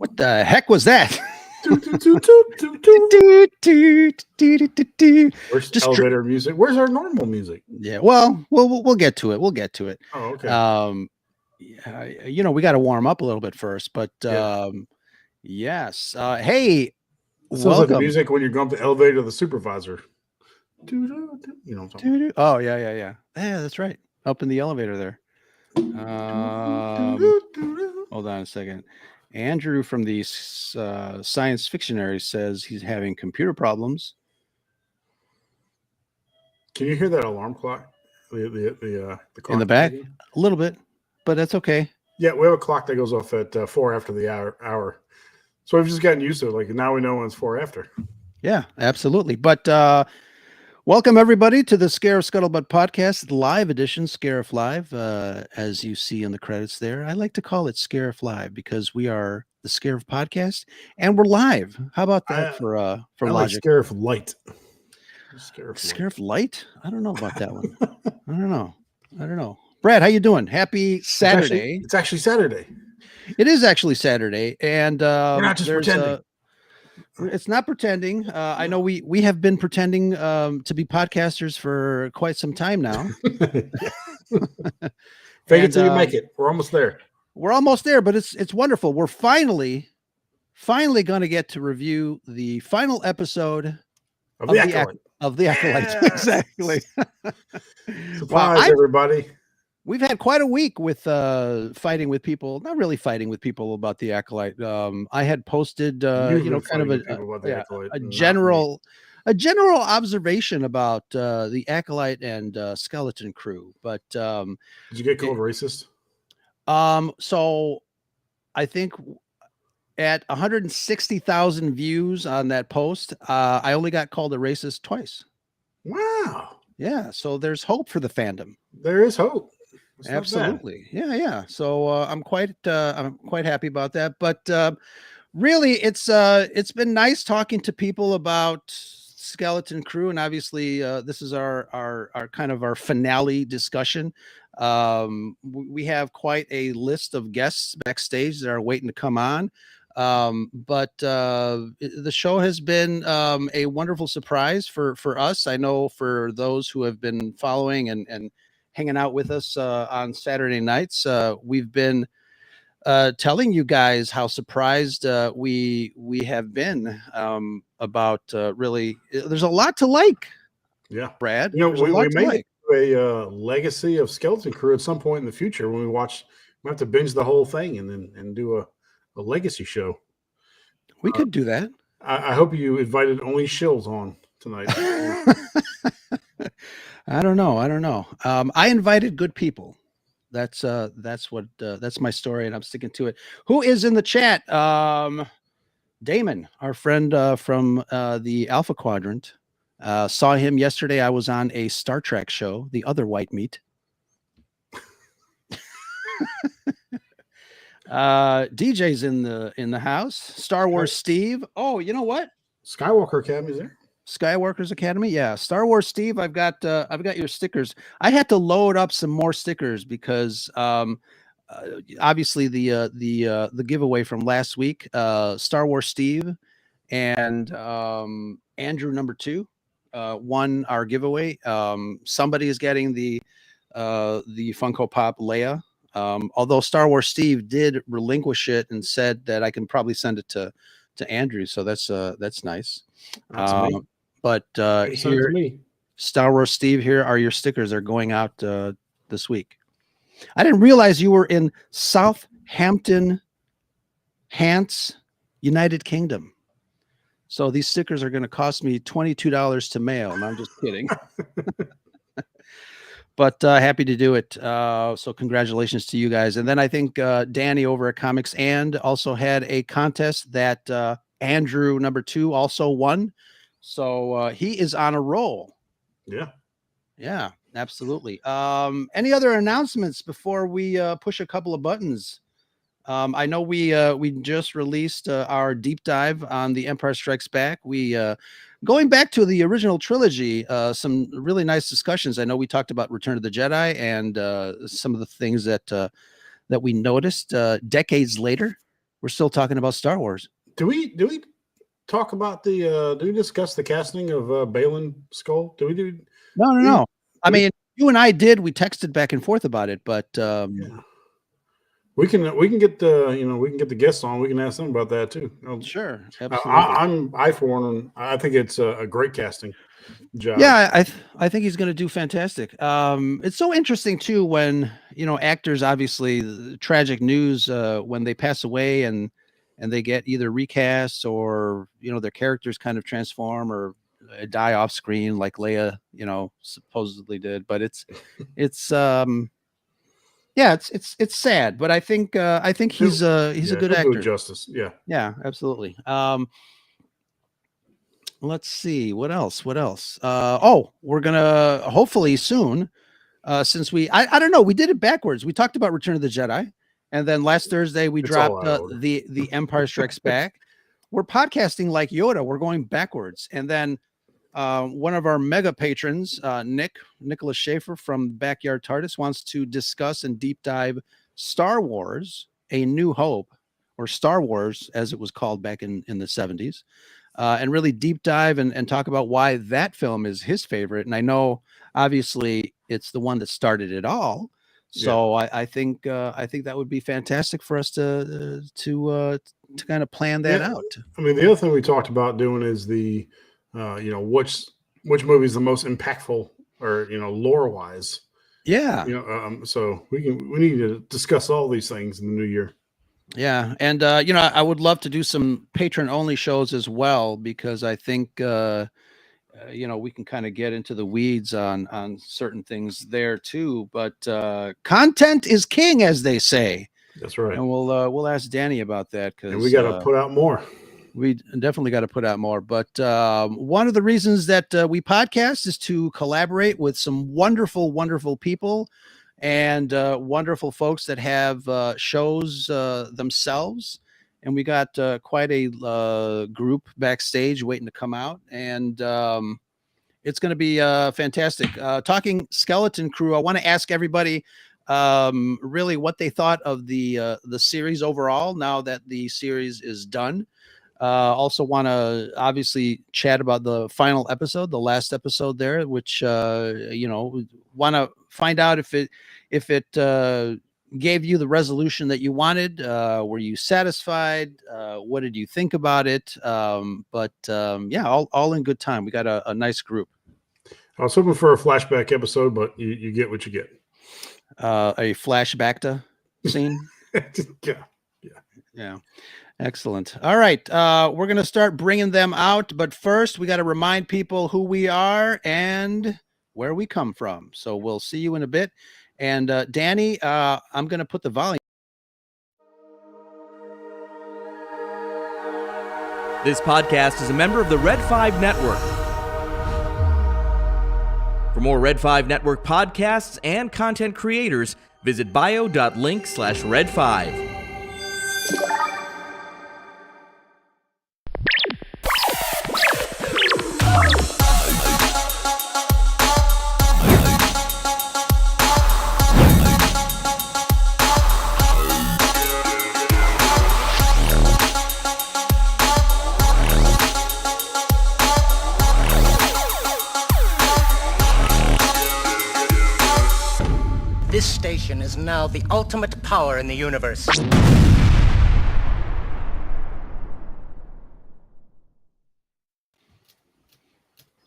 What the heck was that? Where's elevator music? Where's our normal music? Yeah, well, we'll get to it. We'll get to it. Oh, okay. We got to warm up a little bit first, but yes. Hey, Sounds welcome. like the music when you're going up the elevator to the supervisor. You know what I'm talking about. Oh, yeah. Yeah, that's right. Up in the elevator there. Hold on a second. Andrew from the Science Fictionary says he's having computer problems. Can you hear that alarm clock? The clock in the back? A little bit, but that's okay. Yeah, we have a clock that goes off at 4 after the hour. So we've just gotten used to it. Like now we know when it's 4 after. Yeah, absolutely. But welcome everybody to the Scarif Scuttlebutt Podcast, live edition, Scarif Live. As you see in the credits there, I like to call it Scarif Live because we are the Scarif Podcast and we're live. How about that for I logic? Like Scarif Light. Scarif Light? I don't know about that one. I don't know. Brad, how you doing? Happy Saturday. It's actually Saturday. It is actually Saturday, and we're not just pretending. It's not pretending. I know we have been pretending to be podcasters for quite some time now. Fake it till you make it. We're almost there. We're almost there, but it's wonderful. We're finally going to get to review the final episode of the Acolyte. Of the Acolyte. Yes. Exactly. Surprise, everybody. We've had quite a week with fighting with people, not really fighting with people about the Acolyte. I had posted, kind of a general observation about the Acolyte and Skeleton Crew. But did you get called racist? So I think at 160,000 views on that post, I only got called a racist twice. Wow. Yeah. So there's hope for the fandom. There is hope. It's absolutely. Yeah. So I'm quite happy about that. But really, it's been nice talking to people about Skeleton Crew, and obviously this is our kind of our finale discussion. We have quite a list of guests backstage that are waiting to come on. But the show has been a wonderful surprise for us. I know for those who have been following and hanging out with us on Saturday nights, we've been telling you guys how surprised we have been about really. There's a lot to like. Yeah, Brad. We may do a legacy of Skeleton Crew at some point in the future when we have to binge the whole thing and do a legacy show. We could do that. I hope you invited only shills on tonight. I don't know. I invited good people. That's my story, and I'm sticking to it. Who is in the chat? Damon, our friend from the Alpha Quadrant. Saw him yesterday. I was on a Star Trek show, The Other White Meat. DJ's in the house. Star Wars Steve. Oh, you know what? Skywalker Academy's there. Skywalker's Academy. Yeah. Star Wars Steve. I've got your stickers. I had to load up some more stickers because obviously the giveaway from last week, Star Wars Steve and Andrew number 2 won our giveaway. Somebody is getting the Funko Pop Leia. Although Star Wars Steve did relinquish it and said that I can probably send it to Andrew, so that's nice. But here, Star Wars Steve, here are your stickers. They're going out this week. I didn't realize you were in Southampton, Hants, United Kingdom. So these stickers are going to cost me $22 to mail, and I'm just kidding. But happy to do it. So congratulations to you guys. And then I think Danny over at Comics and also had a contest that Andrew number 2 also won. So he is on a roll. Yeah, absolutely. Any other announcements before we push a couple of buttons? I know we just released our deep dive on The Empire Strikes Back. We going back to the original trilogy, some really nice discussions. I know we talked about Return of the Jedi and some of the things that we noticed decades later. we're still talking about Star Wars. Do we talk about do we discuss the casting of Balin Skull? No. I mean, you and I did. We texted back and forth about it, but yeah. We can get the guests on. We can ask them about that too. Sure, absolutely. I for one, I think it's a great casting job. Yeah, I think he's going to do fantastic. It's so interesting too when actors, obviously, the tragic news when they pass away and they get either recast or their characters kind of transform or die off screen like Leia supposedly did. But it's sad, but I think he's a good actor. Do justice. Yeah, absolutely. Let's see what else. We're gonna hopefully soon, since I don't know, we did it backwards. We talked about Return of the Jedi, and then last Thursday we dropped the Empire Strikes Back. We're podcasting like Yoda. We're going backwards, and then one of our mega patrons, Nicholas Schaefer from Backyard TARDIS, wants to discuss and deep dive Star Wars: A New Hope, or Star Wars as it was called back in the 70s, and really deep dive and talk about why that film is his favorite. And I know obviously it's the one that started it all. So I think that would be fantastic for us to kind of plan that out. I mean, the other thing we talked about doing is the which movie is the most impactful or lore wise. Yeah. So we need to discuss all these things in the new year. Yeah, and I would love to do some patron only shows as well, because I think we can kind of get into the weeds on certain things there too. But content is king, as they say. That's right. And we'll ask Danny about that, because we got to put out more. We definitely got to put out more. But one of the reasons that we podcast is to collaborate with some wonderful, wonderful people and wonderful folks that have shows themselves. And we got quite a group backstage waiting to come out. And it's going to be fantastic. Talking Skeleton Crew, I want to ask everybody really what they thought of the series overall now that the series is done. Also want to obviously chat about the final episode, the last episode there, which want to find out if it gave you the resolution that you wanted. Were you satisfied? What did you think about it? But all in good time. We got a nice group. I was hoping for a flashback episode, but you get what you get. A flashback to scene. Yeah. Excellent. All right. We're going to start bringing them out. But first, we got to remind people who we are and where we come from. So we'll see you in a bit. And Danny, I'm going to put the volume. This podcast is a member of the Red5 Network. For more Red5 Network podcasts and content creators, visit bio.link/Red5. This station is now the ultimate power in the universe.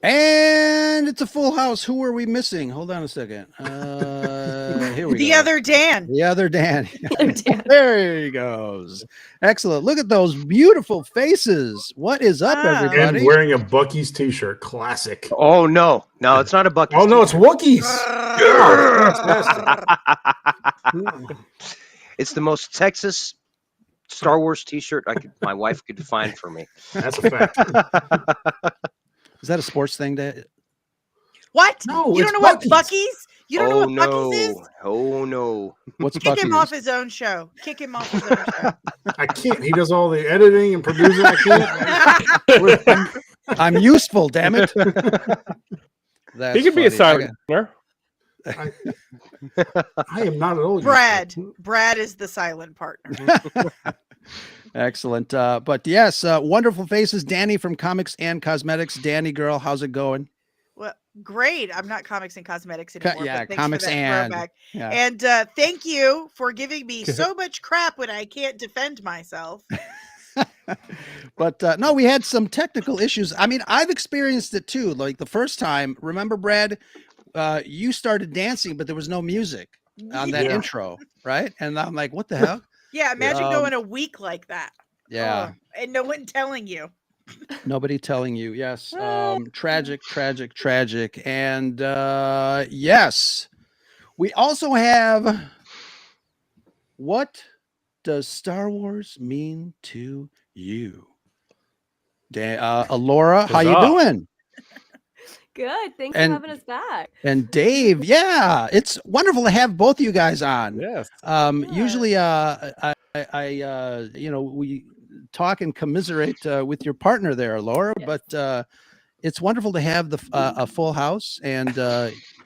And it's a full house. Who are we missing? Hold on a second. Here we go. The other Dan. There he goes. Excellent. Look at those beautiful faces. What is up, everybody? And wearing a Buc-ee's t-shirt. Classic. Oh, no, it's not a Buc-ee's. Oh, no, it's Wookiees. It's the most Texas Star Wars t-shirt my wife could find for me. That's a fact. Is that a sports thing? What? No, you don't know what Buc-ee's? You don't know what no. Buc-ee's is? Oh, no. What's Kick Buc-ee's? him off his own show. I can't. He does all the editing and producing. I can't. I'm useful, damn it. He could be a silent partner. I am not at all. Brad is the silent partner. Excellent. But yes, wonderful faces. Danny from Comics and Cosmetics. Danny girl, how's it going? Well, great. I'm not comics and cosmetics anymore. Yeah, but thanks comics for that and throwback. yeah. And thank you for giving me so much crap when I can't defend myself. But no, we had some technical issues. I mean, I've experienced it too. Like the first time, remember, Brad, you started dancing, but there was no music on that Yeah. intro, right? And I'm like, what the hell? Yeah, imagine going a week like that. Yeah. Oh, and no one telling you. Nobody telling you. Yes. Tragic. And yes, we also have, what does Star Wars mean to you? Alora, how you Huzzah. doing? Good. Thanks And- for having us back. And Dave, yeah, it's wonderful to have both of you guys on. Yes. Usually, we talk and commiserate with your partner there, Laura, Yes. but it's wonderful to have a full house, and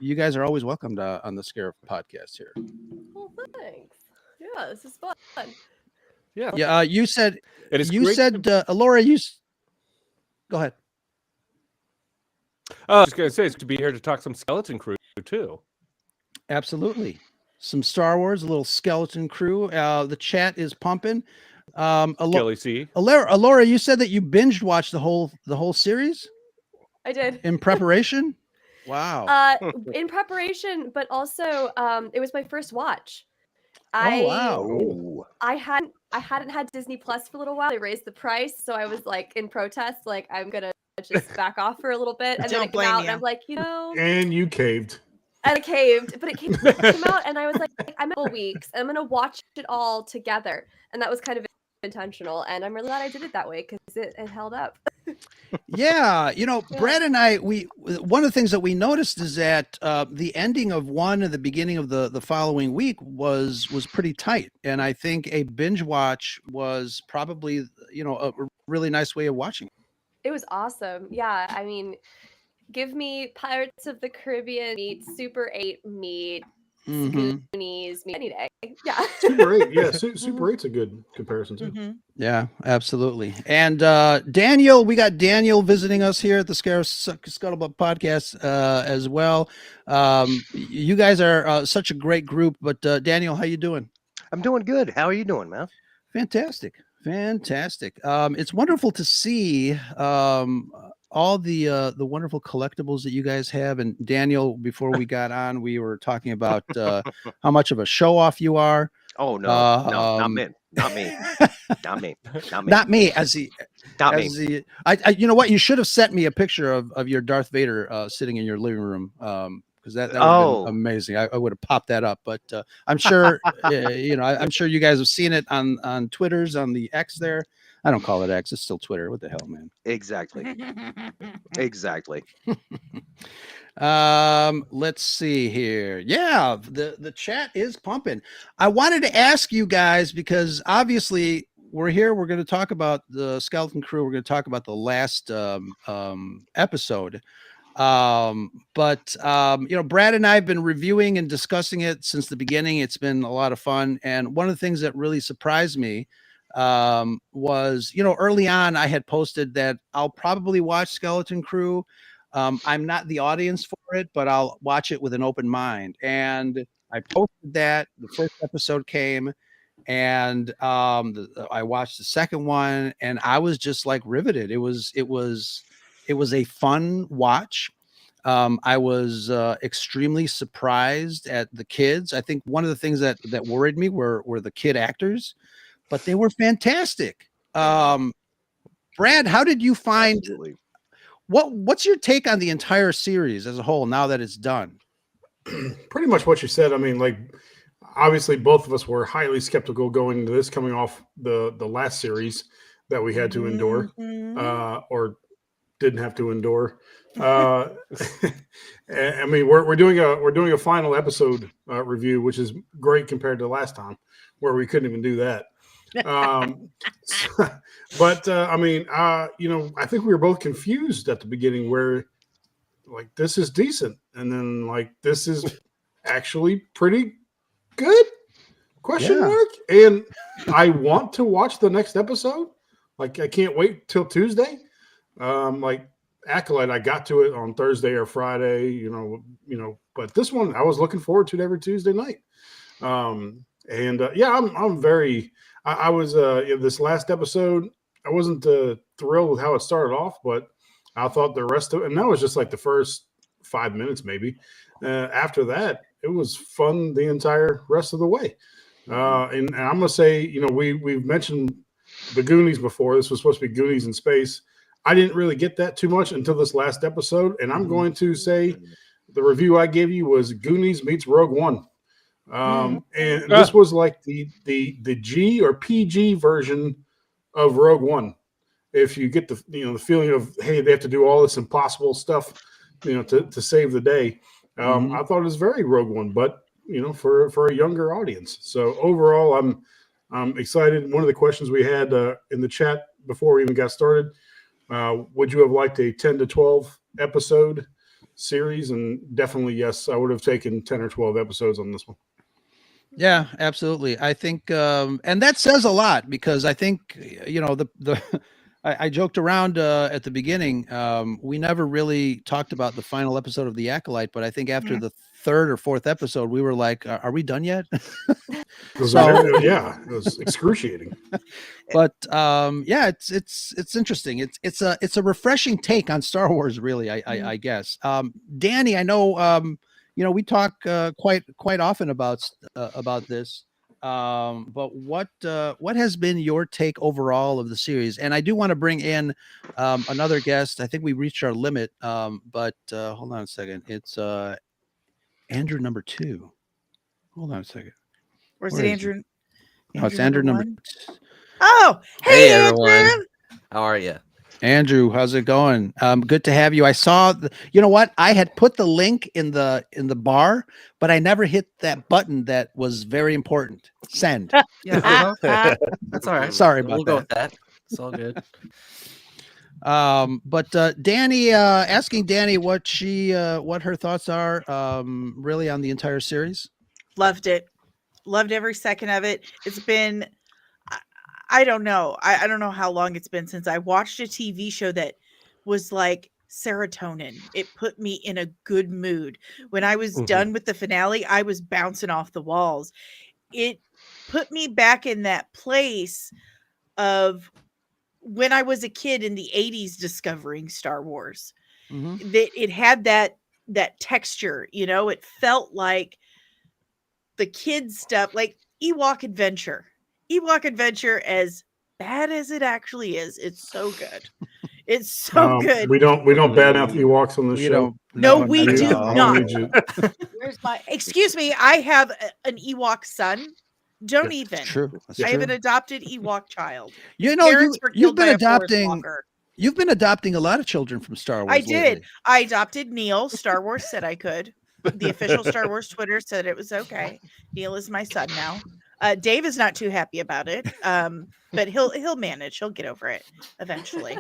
you guys are always welcomed on the Scarif Podcast here. Well, thanks. Yeah, this is fun. Yeah. Yeah, you said It is you great said to- Laura, go ahead. I was going to say it's to be here to talk some Skeleton Crew too. Absolutely. Some Star Wars, a little Skeleton Crew. The chat is pumping. Kelly C. Alora, you said that you binge watched the whole series I did. in preparation. Wow. In preparation, but also it was my first watch. Wow. I hadn't had Disney Plus for a little while. They raised the price, so I was like in protest, like I'm gonna just back off for a little bit. And then Don't it came blame out, you. and I'm like, And you caved. and it caved, but it came out, and I was like, I'm at weeks, and I'm gonna watch it all together, and that was kind of intentional, and I'm really glad I did it that way because it held up. Yeah, Brad and I, one of the things that we noticed is that the ending of one and the beginning of the following week was pretty tight, and I think a binge watch was probably a really nice way of watching. It was awesome. Yeah, I mean, give me Pirates of the Caribbean meet Super 8 meet Mhm. Goonies meet any day. Yeah. Super 8. Yeah, Super 8's a good comparison too. Mhm. Yeah, absolutely. And Daniel, we got Daniel visiting us here at the Scuttlebutt Podcast as well. You guys are such a great group, but Daniel, how you doing? I'm doing good. How are you doing, man? Fantastic. It's wonderful to see all the wonderful collectibles that you guys have. And Daniel, before we got on, we were talking about how much of a show off you are. Oh no, not me. Not me. Not me, as he. Not me. As the, I you know what? You should have sent me a picture of your Darth Vader sitting in your living room, because that would have been amazing. I would have popped that up, but I'm sure I'm sure you guys have seen it on Twitter's, on the X there. I don't call it X; it's still Twitter. What the hell, man? Exactly. Let's see here. Yeah, the chat is pumping. I wanted to ask you guys, because obviously we're here. We're going to talk about the Skeleton Crew. We're going to talk about the last episode. But Brad and I have been reviewing and discussing it since the beginning. It's been a lot of fun. And one of the things that really surprised me was, early on I had posted that I'll probably watch Skeleton Crew. I'm not the audience for it, but I'll watch it with an open mind. And I posted that. The first episode came, and I watched the second one, and I was just like riveted. It was a fun watch. I was extremely surprised at the kids. I think one of the things that worried me were the kid actors, but they were fantastic. Brad, how did you find? Absolutely. What's your take on the entire series as a whole now that it's done? Pretty much what you said. I mean, like, obviously both of us were highly skeptical going into this, coming off the last series that we had to endure, or didn't have to endure. I mean, we're doing a final episode review, which is great compared to last time, where we couldn't even do that. But I mean, I think we were both confused at the beginning, where like this is decent, and then like this is actually pretty good, ? Question mark? And I want to watch the next episode. Like, I can't wait till Tuesday. Like Acolyte, I got to it on Thursday or Friday, but this one I was looking forward to it every Tuesday night. I'm very, I was, in this last episode, I wasn't thrilled with how it started off, but I thought the rest of it, and that was just like the first 5 minutes, maybe. After that, it was fun the entire rest of the way. And I'm going to say, we've mentioned the Goonies before. This was supposed to be Goonies in space. I didn't really get that too much until this last episode. And I'm going to say the review I gave you was Goonies meets Rogue One. And this was like the G or PG version of Rogue One. If you get the feeling of, hey, they have to do all this impossible stuff, to save the day. I thought it was very Rogue One, but for a younger audience. So overall, I'm excited. One of the questions we had in the chat before we even got started, would you have liked a 10 to 12 episode series? And definitely yes, I would have taken 10 or 12 episodes on this one. Yeah, absolutely. I think, and that says a lot, because I think, I joked around at the beginning. We never really talked about the final episode of The Acolyte, but I think after the third or fourth episode, we were like, "Are we done yet?" It was excruciating. But it's interesting. It's a refreshing take on Star Wars, really. I guess. Danny, I know we talk quite often about this. But what has been your take overall of the series? And I do want to bring in another guest. I think we reached our limit, but hold on a second. It's Andrew number 2. Hold on a second. Or is Where it is Andrew? No, it's Andrew number 1? Oh, hey everyone. Andrew. How are you? Andrew, how's it going? Good to have you. I saw, you know what? I had put the link in the bar, but I never hit that button that was very important. Send. Yeah, that's all right. Sorry about we'll go with that. It's all good. But Danny, asking Danny what her thoughts are, really on the entire series. Loved it. Loved every second of it. It's been, I don't know. I don't know how long it's been since I watched a TV show that was like serotonin. It put me in a good mood. When I was done with the finale, I was bouncing off the walls. It put me back in that place of when I was a kid in the 80s discovering Star Wars. It had that texture, it felt like the kids stuff, like Ewok Adventure, as bad as it actually is, it's so good. It's so good. We don't bad out the Ewoks on the show. No, we do not. Where's my? Excuse me. I have an Ewok son. Don't even. True. I have an adopted Ewok child. You've been adopting a lot of children from Star Wars. I did. I adopted Neil. Star Wars said I could. The official Star Wars Twitter said it was okay. Neil is my son now. Dave is not too happy about it, but he'll manage. He'll get over it eventually.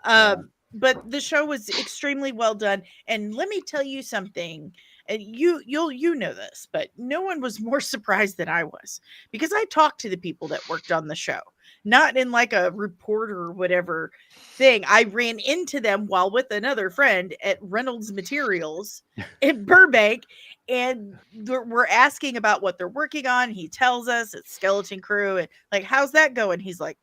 But the show was extremely well done, and let me tell you something. And you'll know this, but no one was more surprised than I was, because I talked to the people that worked on the show, not in like a reporter or whatever thing. I ran into them while with another friend at Reynolds Materials in Burbank, and we're asking about what they're working on. He tells us it's Skeleton Crew, and like, how's that going? He's like,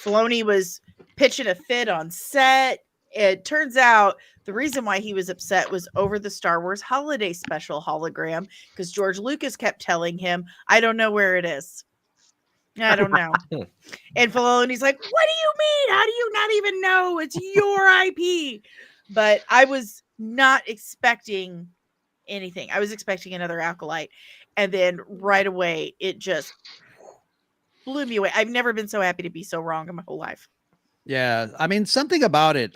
Filoni was pitching a fit on set. It turns out the reason why he was upset was over the Star Wars holiday special hologram, because George Lucas kept telling him, I don't know where it is. I don't know. And Filoni's like, what do you mean? How do you not even know? It's your IP. But I was not expecting anything. I was expecting another Acolyte. And then right away, it just blew me away. I've never been so happy to be so wrong in my whole life. Yeah, I mean, something about it.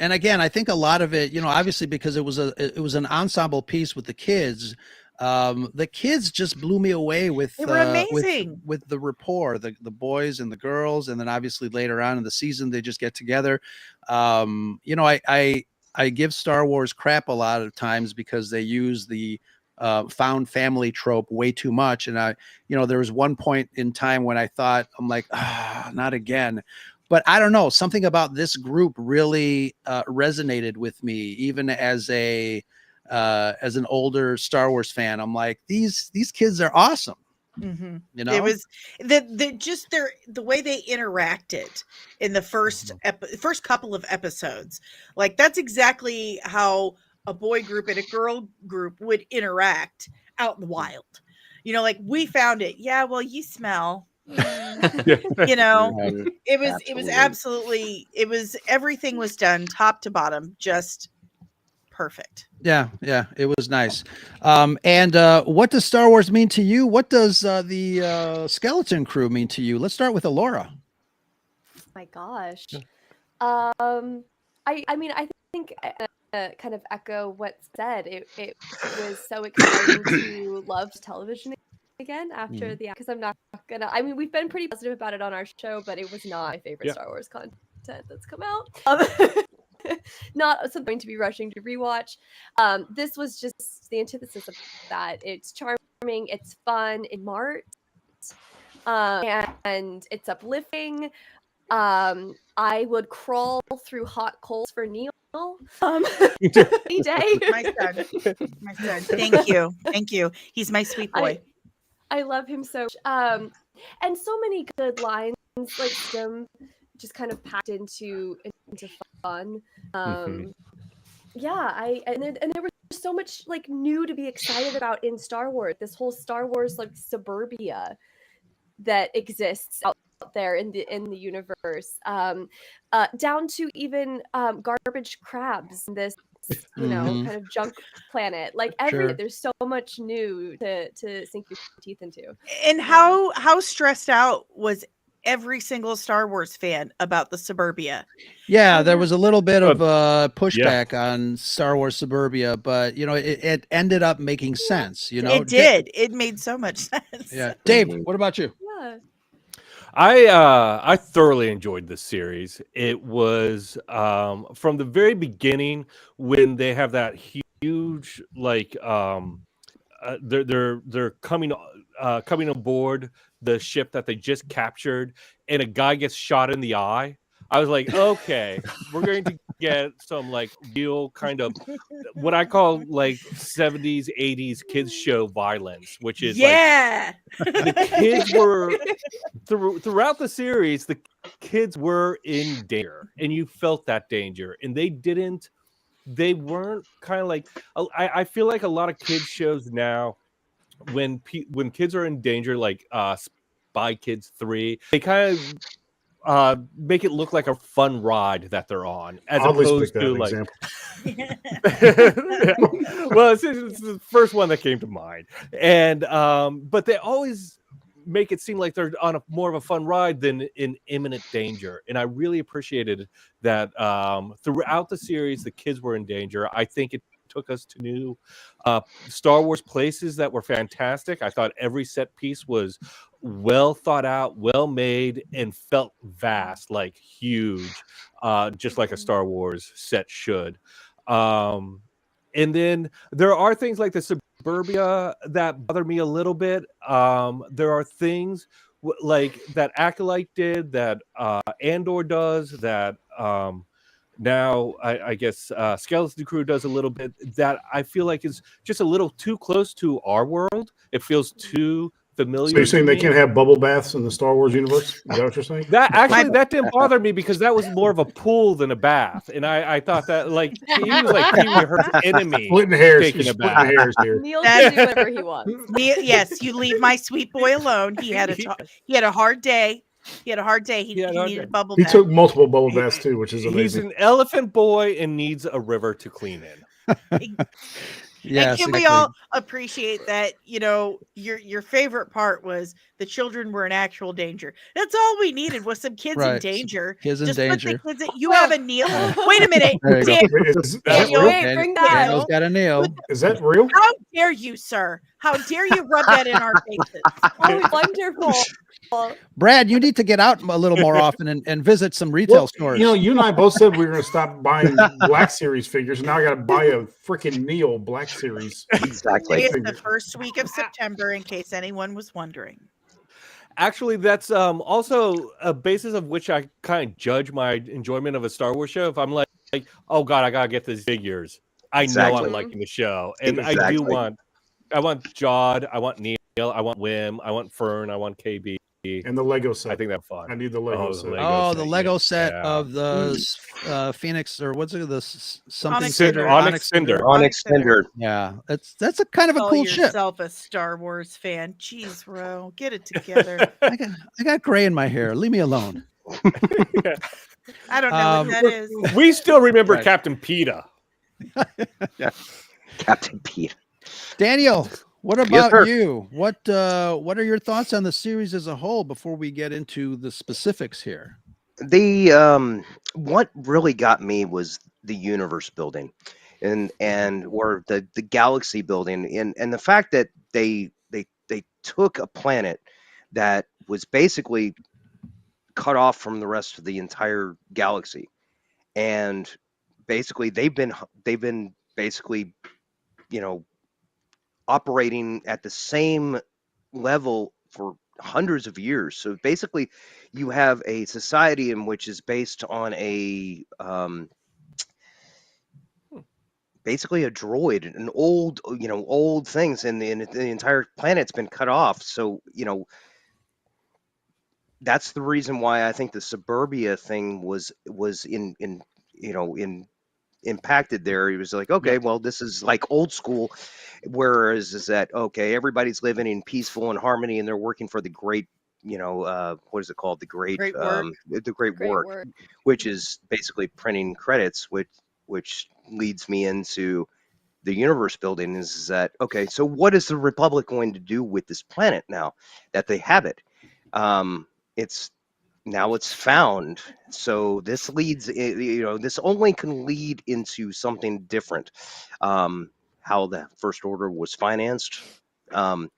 And again, I think a lot of it, obviously because it was an ensemble piece with the kids. The kids just blew me away with they were amazing. With the rapport, the boys and the girls, and then obviously later on in the season they just get together. I give Star Wars crap a lot of times because they use the found family trope way too much. And there was one point in time when I thought, I'm like, not again. But I don't know, something about this group really resonated with me, even as an older Star Wars fan. I'm like, these kids are awesome. Mm-hmm. It was the way they interacted in the first couple of episodes. Like, that's exactly how a boy group and a girl group would interact out in the wild. Like, we found it. Yeah, well, you smell. It was everything was done top to bottom, just perfect. Yeah, it was nice. And what does Star Wars mean to you? What does the Skeleton Crew mean to you? Let's start with Alora. My gosh. I think kind of echo what's said. It was so exciting to love television again after because I'm not gonna. I mean, we've been pretty positive about it on our show, but it was not my favorite Star Wars content that's come out. Not something to be rushing to rewatch. This was just the antithesis of that. It's charming, it's fun, it's smart, and it's uplifting. I would crawl through hot coals for Neil. Any day. My son. Thank you. He's my sweet boy. I love him so much. And so many good lines, like them, just kind of packed into fun. Yeah, and there was so much like new to be excited about in Star Wars. This whole Star Wars like suburbia that exists out there in the universe, down to even garbage crabs in this kind of junk planet. Like there's so much new to sink your teeth into. And how stressed out was every single Star Wars fan about the suburbia? Yeah, there was a little bit of pushback on Star Wars suburbia, but it ended up making sense. It did. It made so much sense. Yeah, Dave, what about you? Yeah. I thoroughly enjoyed this series. It was from the very beginning when they have that huge they're coming aboard the ship that they just captured, and a guy gets shot in the eye. I was like, okay, we're going to get some like real kind of what I call like 70s, 80s kids show violence, which is like the kids were throughout the series, the kids were in danger, and you felt that danger, and they weren't kind of like, I feel like a lot of kids shows now, when kids are in danger, like Spy Kids 3, they kind of make it look like a fun ride that they're on, as opposed to like well, it's the first one that came to mind. And but they always make it seem like they're on more of a fun ride than in imminent danger, and I really appreciated that throughout the series the kids were in danger. I think it took us to new Star Wars places that were fantastic. I thought every set piece was well thought out, well made, and felt vast, like huge, just like a Star Wars set should. And then there are things like the suburbia that bother me a little bit. There are things like that Acolyte did, that Andor does, that now I guess Skeleton Crew does a little bit, that I feel like is just a little too close to our world. It feels too familiar. So you're saying they can't have bubble baths in the Star Wars universe? Is that what you're saying? That didn't bother me, because that was more of a pool than a bath, and I thought that like he was like Pee Wee Herman's enemy. Splitting hairs, taking a bath. here. Neil can do whatever he wants. Yes, you leave my sweet boy alone. He had a hard day. He needed a bubble bath. He took multiple bubble baths too, which is amazing. He's an elephant boy and needs a river to clean in. Yes, and can we all appreciate that? Your favorite part was the children were in actual danger. That's all we needed, was some kids in danger. Kids in Just danger. Put the kids you have a Neil. Wait a minute. Bring that. Daniel's got a Neil. Is that real? How dare you, sir? How dare you rub that in our faces? Oh, wonderful. Brad, you need to get out a little more often and visit some retail stores. You know, you and I both said we were going to stop buying Black Series figures, and now I got to buy a freaking Neil Black Series. Exactly. It's the first week of September, in case anyone was wondering. Actually, that's also a basis of which I kind of judge my enjoyment of a Star Wars show. If I'm like, oh God, I gotta get these figures. I know I'm liking the show, and I do want. I want Jod. I want Neil. I want Wim. I want Fern. I want KB. And the Lego set. I think that's fun. I need the Lego set. The Lego set of the Phoenix, or what's it? Something Onyx Cinder. Onyx Cinder. Yeah, that's a kind of a cool ship. Yourself a Star Wars fan. Jeez, Ro, get it together. I got gray in my hair. Leave me alone. I don't know what that is. We still remember Captain PETA. Captain PETA. Daniel, what about you? What are your thoughts on the series as a whole before we get into the specifics here? What really got me was the universe building and or the galaxy building and the fact that they took a planet that was basically cut off from the rest of the entire galaxy, and basically they've been basically, you know, operating at the same level for hundreds of years. So basically you have a society in which is based on basically a droid, an old things, and the entire planet's been cut off. So, you know, that's the reason why I think the suburbia thing was impacted there. He was like, okay, well, this is like old school, whereas is that okay, everybody's living in peaceful and harmony, and they're working for the great, what is it called, the great work, which is basically printing credits, which leads me into the universe building. Is that okay, so what is the Republic going to do with this planet now that they have it? It's found. So this leads, this only can lead into something different. How the First Order was financed, I'm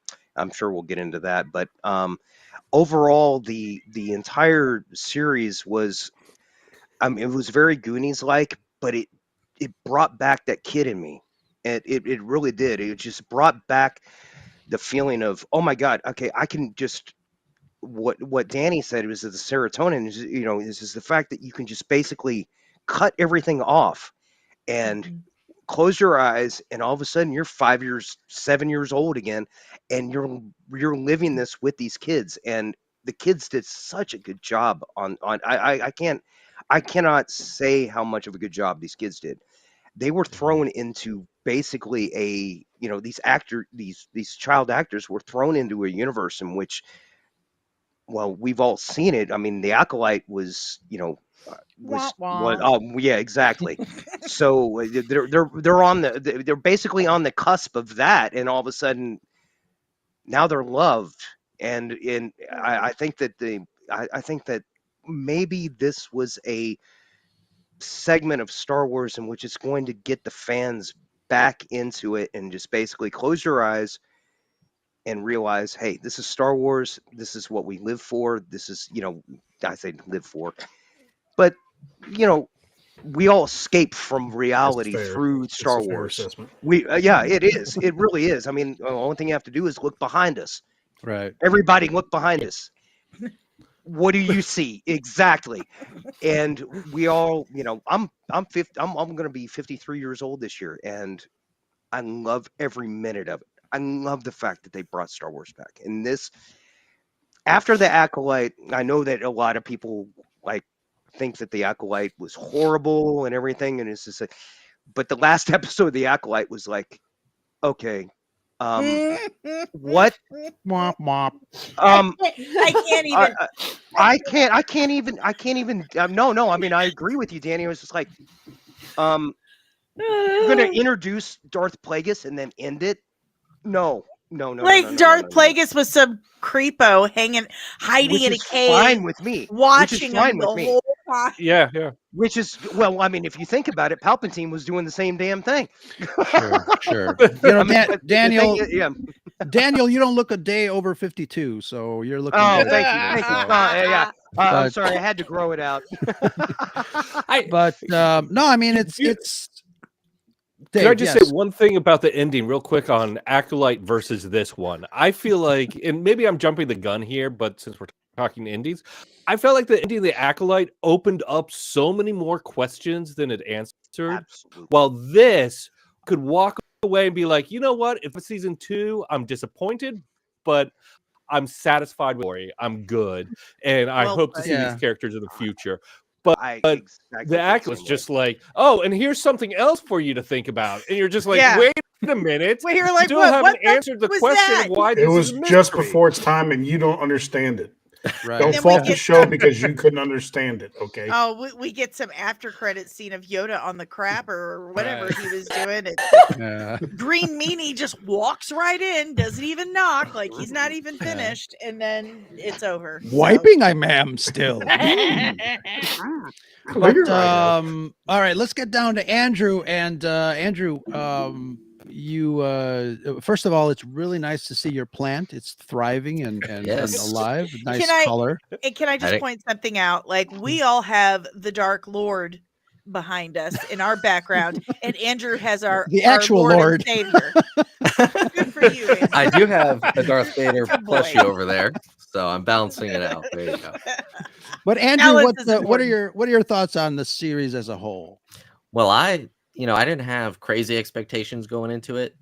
sure we'll get into that. But overall, the entire series was, it was very Goonies-like, but it brought back that kid in me. It really did. It just brought back the feeling of, oh my God, okay, I can just. What Danny said was that the serotonin is the fact that you can just basically cut everything off and close your eyes, and all of a sudden you're 7 years old again, and you're living this with these kids, and the kids did such a good job on I cannot say how much of a good job these kids did. They were thrown into basically these child actors were thrown into a universe in which, well, we've all seen it. I mean, the Acolyte was, yeah, exactly. So they're basically on the cusp of that, and all of a sudden, now they're loved, and I think that maybe this was a segment of Star Wars in which it's going to get the fans back into it, and just basically close your eyes and realize, hey, this is Star Wars. This is what we live for. This is, I say live for, but, we all escape from reality through Star Wars. It is. It really is. I mean, the only thing you have to do is look behind us. Right. Everybody look behind us. What do you see? Exactly. And we all, I'm going to be 53 years old this year, and I love every minute of it. I love the fact that they brought Star Wars back. And this, after the Acolyte, I know that a lot of people think that the Acolyte was horrible and everything, and it's just like, but the last episode of the Acolyte was like, okay, what? Womp womp. I can't even. No. I mean, I agree with you, Danny. I was just like, you're gonna introduce Darth Plagueis and then end it. No. Darth Plagueis was some creepo hiding in a cave. Fine with me. Watching him the whole time. Yeah. Which is, well, I mean, if you think about it, Palpatine was doing the same damn thing. Sure. You know, I mean, but the Daniel, thing is- yeah. Daniel, you don't look a day over 52, so you're looking. Oh, good. thank you. Thank you. So- Yeah. I'm But- sorry. I had to grow it out. But no, I mean it's Can Dave, I just yes. say one thing about the ending real quick on Acolyte versus this one? I feel like, and maybe I'm jumping the gun here, but since we're talking indies, I felt like the ending of the Acolyte opened up so many more questions than it answered. Absolutely. While this could walk away and be like, you know what? If it's season 2, I'm disappointed, but I'm satisfied with the story. I'm good. And I Well hope to put. see Yeah. these characters in the future. But Exactly the act was just like, oh, and here's something else for you to think about. And you're just like, Yeah. wait a minute. Well, you're like, Still what haven't the answered the was question that? of why It this was is a just mystery. before its time, and you don't understand it. Right. Don't then we fault the get show some- because you couldn't understand it. Okay. Oh, we get some after credit scene of Yoda on the crab or whatever Right. he was doing. And Yeah. Green Meanie just walks right in, doesn't even knock, like he's not even finished, and then it's over. So- Wiping, I am still. You're But right, all right, let's get down to Andrew. And Andrew, you first of all, it's really nice to see your plant. It's thriving and Yes. alive. Nice Can I- color. And can I just think- point something out? Like, we all have the Dark Lord behind us in our background, and Andrew has our The our actual and Lord. Savior. Good for you, Andrew. I do have a Darth Vader Good boy. plushie over there, so I'm balancing it out. There you go. But Andrew, Balance is what are important. your thoughts on the series as a whole? Well, I didn't have crazy expectations going into it.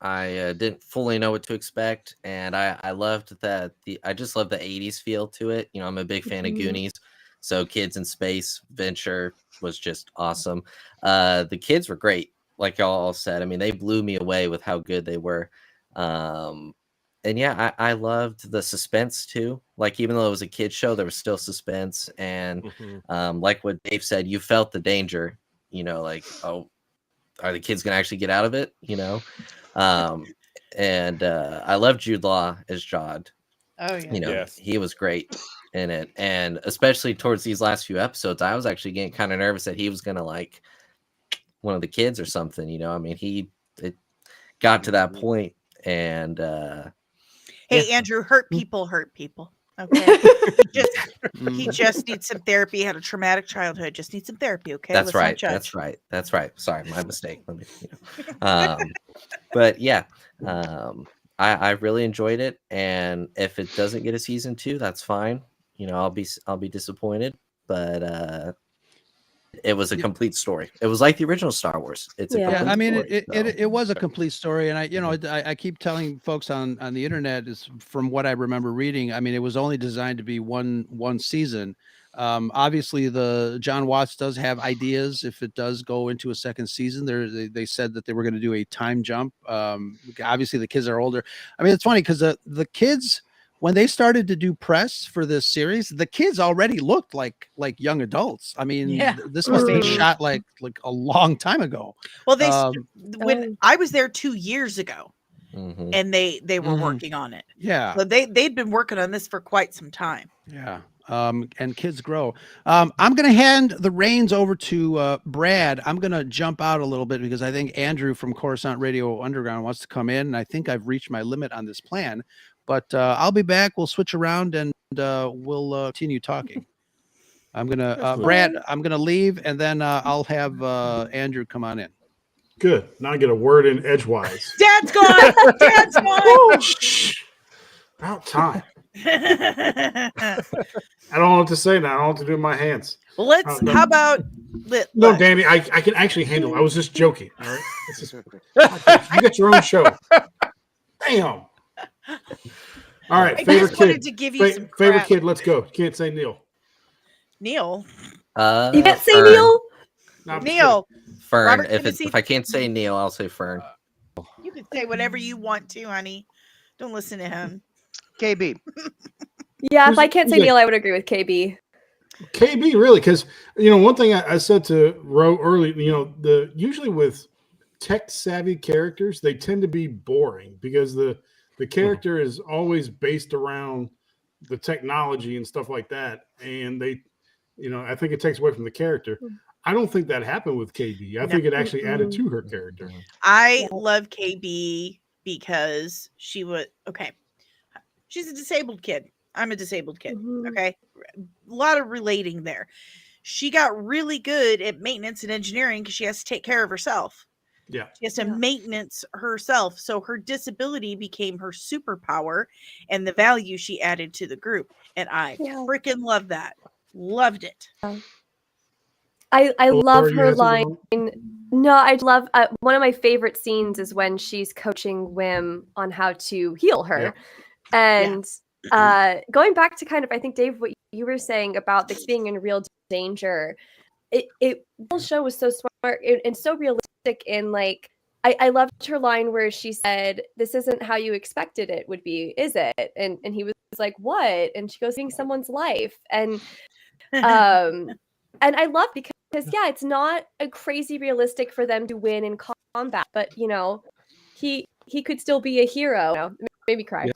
I didn't fully know what to expect, and I loved that I just love the 80s feel to it. I'm a big fan of Goonies, so kids in space venture was just awesome. The kids were great, like y'all all said. I mean, they blew me away with how good they were. And yeah, I loved the suspense too. Like, even though it was a kid's show, there was still suspense. And like what Dave said, you felt the danger, like, oh, are the kids going to actually get out of it? And I love Jude Law as Jod. Oh yeah. Yes. He was great in it. And especially towards these last few episodes, I was actually getting kind of nervous that he was going to like one of the kids or something, I mean, it got to that point, and Hey, Andrew, hurt people hurt people. Okay. he just needs some therapy. He had a traumatic childhood. Just needs some therapy. Okay. That's Let's not right. judge. That's right. Sorry, my mistake. Let me, but yeah, I really enjoyed it, and if it doesn't get a season 2, that's fine. I'll be disappointed, but it was a complete story. It was like the original Star Wars. It's a Yeah. complete I mean, story, so. it was a complete story, and I keep telling folks on the internet, is from what I remember reading. I mean, it was only designed to be one season. Obviously, the John Watts does have ideas if it does go into a second season. They said that they were going to do a time jump. Obviously, the kids are older. I mean, it's funny because the kids, when they started to do press for this series, the kids already looked like young adults. I mean, Yeah. this must have been shot like a long time ago. Well, when Oh. I was there 2 years ago, Mhm. and they were Mhm. working on it. Yeah. So they'd been working on this for quite some time. Yeah. And kids grow. I'm going to hand the reins over to Brad. I'm going to jump out a little bit because I think Andrew from Coruscant Radio Underground wants to come in, and I think I've reached my limit on this plan. But I'll be back. We'll switch around, and we'll continue talking. I'm going to, Brad, I'm going to leave, and then I'll have Andrew come on in. Good. Now I get a word in edgewise. Dad's gone. Dad's gone. Shh. About time. I don't know what to say now. I don't know what to do with my hands. Let's. No. How about? No, Danny, I can actually handle it. I was just joking. All right. You got your own show. Damn. All right. I Favorite just wanted kid. to give you some Favorite crap. kid. Let's go. Can't say Neil. Neil. You can't say Fern. Neil? No, I'm Neil. Fern. Robert If Timothy- I can't say Neil, I'll say Fern. You can say whatever you want to, honey. Don't listen to him. KB. Yeah, if Who's- I can't say who's Neil, I would agree with KB. KB, really, because one thing I said to Ro early, usually with tech savvy characters, they tend to be boring because the character is always based around the technology and stuff like that, and I think it takes away from the character. I don't think that happened with KB. I think it actually added to her character. I love KB because she was okay. She's a disabled kid. I'm a disabled kid. Okay. A lot of relating there. She got really good at maintenance and engineering because she has to take care of herself. Yeah. She has to maintenance herself. So her disability became her superpower and the value she added to the group. And I freaking love that. Loved it. I love you her had something line. No, I love one of my favorite scenes is when she's coaching Wim on how to heal her. And going back to kind of, I think, Dave, what you were saying about this being in real danger, the whole show was so smart and so realistic. And like, I loved her line where she said, "This isn't how you expected it would be, is it?" And he was like, "What?" And she goes, "Being someone's life." And and I love because it's not a crazy realistic for them to win in combat, but he could still be a hero. Maybe cry.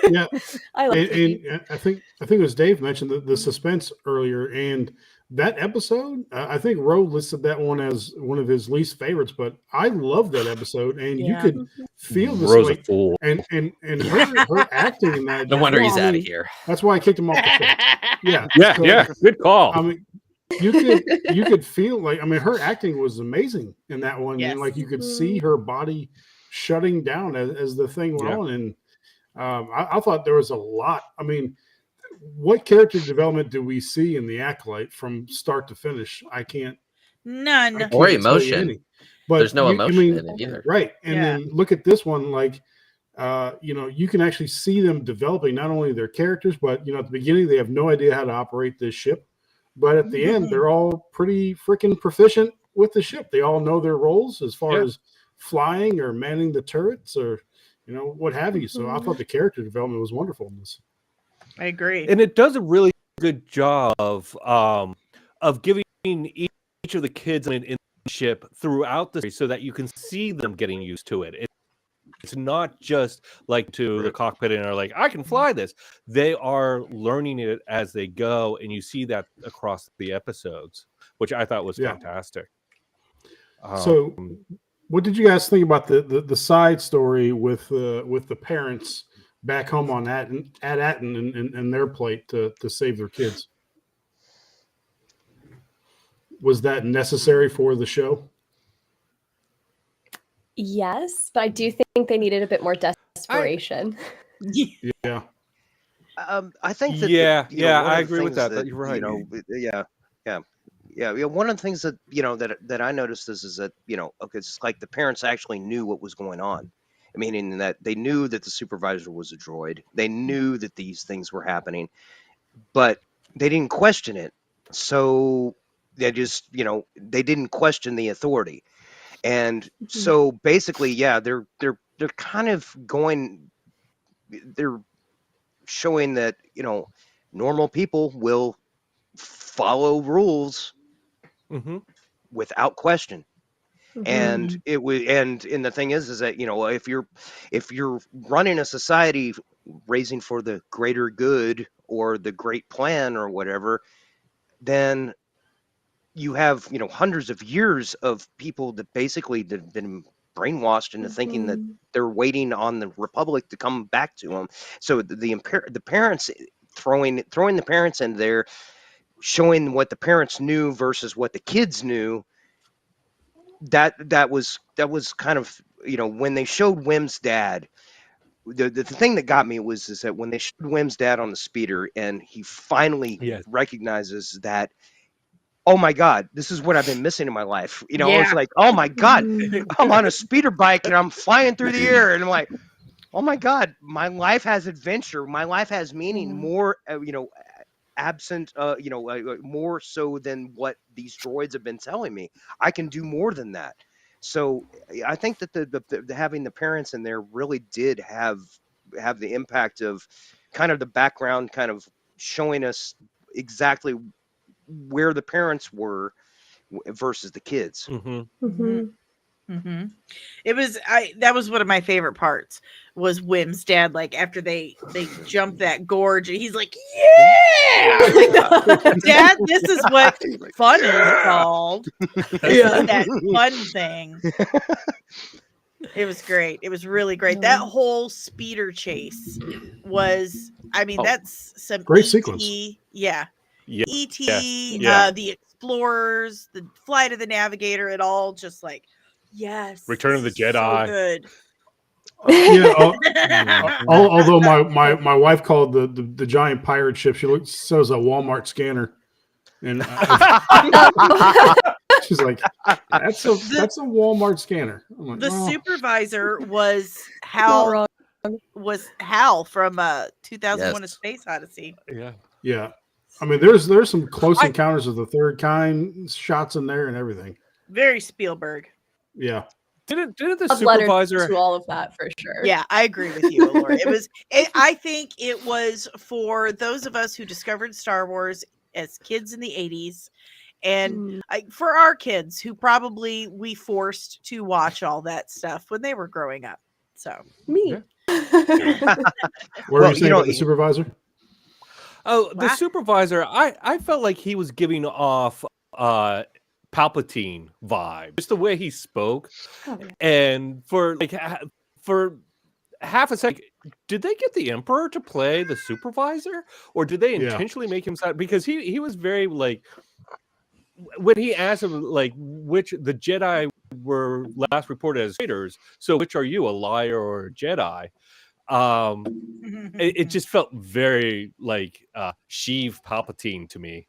Yeah. I love and I think it was Dave mentioned the suspense earlier, and that episode, I think Roe listed that one as one of his least favorites, but I love that episode, and you could feel this Roe's a fool. and her acting in that. No wonder he's out of here. That's why I kicked him off the show. Yeah, good call. I mean, you could feel like, I mean, her acting was amazing in that one, and like you could see her body shutting down as the thing went on, and I thought there was a lot. I mean, what character development do we see in the Acolyte from start to finish? None. I Or can't tell you emotion. any. But there's no emotion in it either. Right. And then look at this one, like, you can actually see them developing not only their characters, but, at the beginning, they have no idea how to operate this ship. But at the end, they're all pretty freaking proficient with the ship. They all know their roles as far as flying or manning the turrets or, what have you. So I thought the character development was wonderful in this. I agree. And it does a really good job of giving each of the kids in the ship throughout the series so that you can see them getting used to it. It's not just like to the cockpit and are like, I can fly this. They are learning it as they go, and you see that across the episodes, which I thought was fantastic. So what did you guys think about the side story with the parents back home on Atten and their plight to save their kids? Was that necessary for the show? Yes, but I do think they needed a bit more desperation. Yeah. I think that. I agree with that. You're right. Yeah. One of the things that that I noticed is that it's like the parents actually knew what was going on. Meaning that they knew that the supervisor was a droid. They knew that these things were happening, but they didn't question it. So they just, they didn't question the authority. And so basically, they're kind of they're showing that, normal people will follow rules without question. And and the thing is that if you're running a society raising for the greater good or the great plan or whatever, then you have hundreds of years of people that basically have been brainwashed into thinking that they're waiting on the Republic to come back to them. So the parents throwing the parents in there, showing what the parents knew versus what the kids knew. That was kind of, when they showed Wim's dad, the thing that got me was that when they showed Wim's dad on the speeder and he finally recognizes that, oh my God, this is what I've been missing in my life. It's like, oh my God, I'm on a speeder bike and I'm flying through the air, and I'm like, oh my God, my life has adventure, my life has meaning, more absent, more so than what these droids have been telling me. I can do more than that. So I think that the having the parents in there really did have the impact of kind of the background, kind of showing us exactly where the parents were versus the kids. Mm-hmm. It was that was one of my favorite parts was Wim's dad, like after they jumped that gorge and he's like, yeah, like, Dad, this is what fun is called. Yeah, that fun thing. It was great. It was really great. That whole speeder chase was, I mean, that's some great ET, sequence. Yeah. Yeah. ET, Yeah. the Explorers, the Flight of the Navigator, it all just like, yes. Return of the so Jedi. good. Yeah. Although my wife called the giant pirate ship, she shows a Walmart scanner, and she's like, "That's a Walmart scanner." I'm like, The well, supervisor was Hal from 2001: A Yes. Space Odyssey. yeah. I mean, there's some close encounters of the third kind shots in there and everything. Very Spielberg. Yeah. Didn't the Love letters supervisor? to all of that for sure. Yeah, I agree with you, Laura. I think it was for those of us who discovered Star Wars as kids in the 80s, and for our kids who probably we forced to watch all that stuff when they were growing up. So me. What were you saying about the supervisor? Oh, the supervisor. I felt like he was giving off Palpatine vibe, just the way he spoke. And for half a second, did they get the Emperor to play the supervisor, or did they intentionally make him sound? Because he was very like, when he asked him like which the Jedi were last reported as traitors, so which are you, a liar or a Jedi? It just felt very like Sheev Palpatine to me.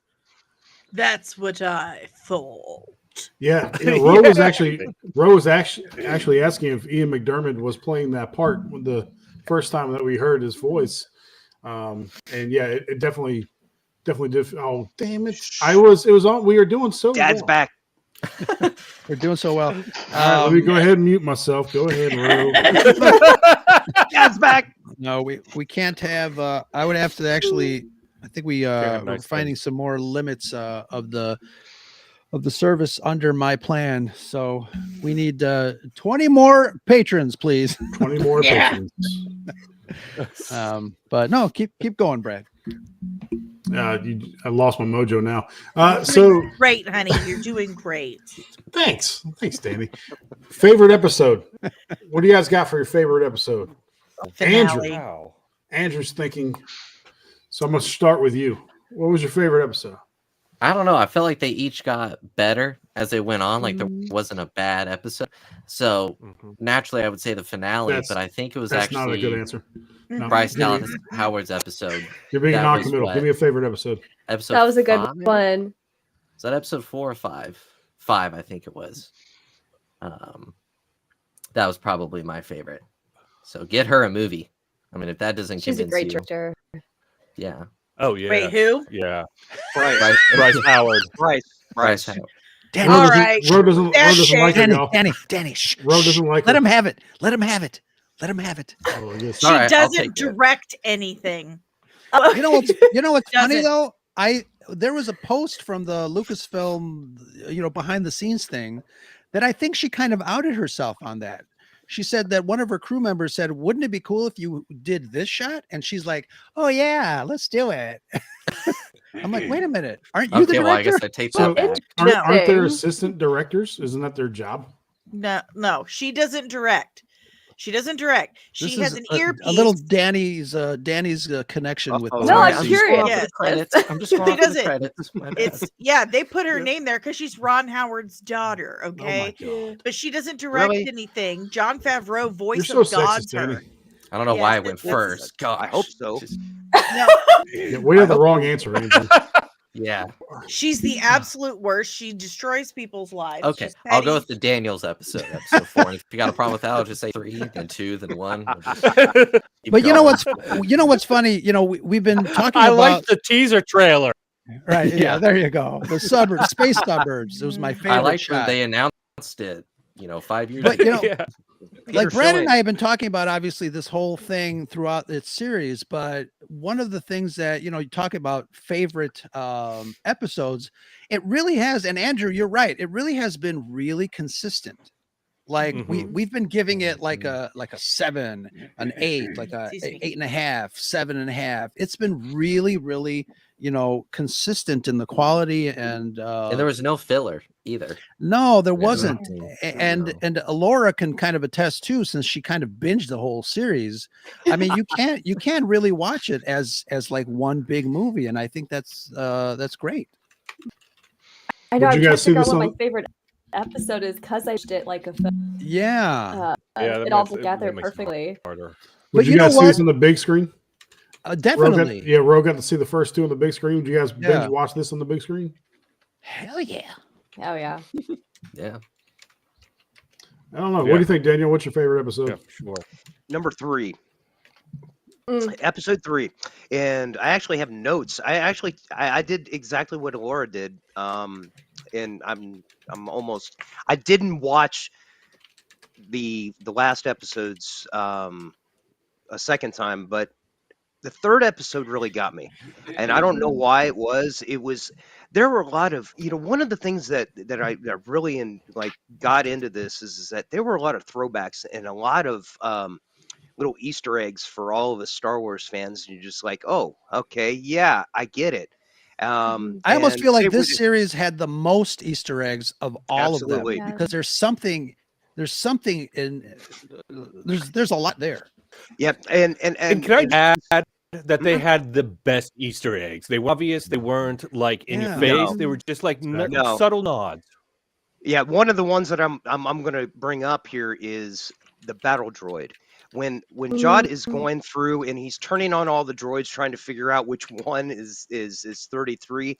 that's what I thought. Yeah, Ro was actually asking if Ian McDermott was playing that part when the first time that we heard his voice, and yeah, it definitely did. Oh damn it! It was on. We were doing so. Dad's well. back. We're doing so well. Let me go ahead and mute myself. Go ahead, Ro. Dad's back. No, we can't have. I would have to actually. I think we're finding some more limits of the service under my plan. So we need 20 more patrons, please. 20 more patrons. But no, keep going, Brad. I lost my mojo now. So Great, honey. You're doing great. thanks, Danny. Favorite episode. What do you guys got for your favorite episode? Finale. Andrew's thinking. So I'm gonna start with you. What was your favorite episode? I don't know. I felt like they each got better as they went on. Like there wasn't a bad episode. So naturally, I would say the finale. But I think it was that's actually not a good answer. No. Bryce Dallas Howard's episode. You're being That was non-committal. what- Give me a favorite episode. Episode That was a good 5? one. Is that episode 4 or 5? 5, I think it was. That was probably my favorite. So get her a movie. I mean, if that doesn't She's a convince great you, director. yeah. Oh yeah. Wait, who? Yeah. Bryce Howard. Bryce Howard. Danny, All right. Ro doesn't like it, y'all. Danny, shh. Ro doesn't like Let it. him have it. Let him have it. Let him have it. Oh, yes. She All right, I'll doesn't take it. direct anything. You know what's funny Doesn't. though? There was a post from the Lucasfilm, behind the scenes thing that I think she kind of outed herself on that. She said that one of her crew members said, "Wouldn't it be cool if you did this shot?" And she's like, "Oh yeah, let's do it." I'm like, "Wait a minute, aren't you the Okay, director?" well, I guess I take So that back. aren't there Interesting. assistant directors? Isn't that their job? No, she doesn't direct. She doesn't direct. She This has is an a earpiece. little Danny's connection with. Uh-oh. No, I'm just curious. going off Yes. the credits. I'm just She going off the doesn't. credits. My bad. It's they put her name there because she's Ron Howard's daughter. Okay, God. but she doesn't direct Really? anything. John Favreau, voice You're of so God's sexist, her. Danny. I don't know Yes, why I went it's- first. God, I hope so. No, Yeah, we had the wrong answer, Andrew. Yeah. she's the absolute worst. She destroys people's lives. Okay, She's I'll go petty. with the Daniels episode 4. And if you got a problem with that, I'll just say 3, then 2, then 1. We'll just keep But you know going. what's funny? We've been talking I about like the teaser trailer. right. Yeah, there you go. The suburbs, space suburbs. It was my favorite. I liked when shot. they announced it, 5 years But ago. Yeah. like Peter Brad and Schilling. I have been talking about obviously this whole thing throughout its series, but one of the things that you talk about favorite episodes, it really has, and Andrew, you're right, it really has been really consistent. Like Mhm. we've been giving it like a 7, an 8, like a Excuse me. 8.5, 7.5. It's been really, really, consistent in the quality and there was no filler either. no, there Yeah. wasn't. No. And Alora can kind of attest too, since she kind of binged the whole series. I mean, you can't really watch it as like one big movie, and I think that's great. I know. Would I'm you trying guys to see figure out this what my on- favorite episode is because I watched it like a film. Yeah, Yeah, It all together perfectly. harder. but Would you you know guys see what? this on the big screen? Definitely. Ro got to see the first 2 on the big screen. Would you guys Yeah. binge watch this on the big screen? Hell yeah. Oh yeah. Yeah. I don't know. Yeah. What do you think, Daniel? What's your favorite episode? Yeah, sure. Number 3. Mm. Episode 3, and I actually have notes. I did exactly what Laura did, and I'm almost. I didn't watch the last episodes a second time, but the third episode really got me, and I don't know why it was. There were a lot of one of the things that really got into this is that there were a lot of throwbacks and a lot of little Easter eggs for all of us Star Wars fans. And you're just like, oh, okay, yeah, I get it. I almost And feel like they were this just- series had the most Easter eggs of all Absolutely. of them because there's something in there's a lot there. Yep, and And can I add that they had the best Easter eggs? They were obvious. They weren't like in your Yeah. face. No. They were just like No. subtle nods. yeah, one of the ones that I'm going to bring up here is the battle droid. When Jod is going through and he's turning on all the droids trying to figure out which one is 33,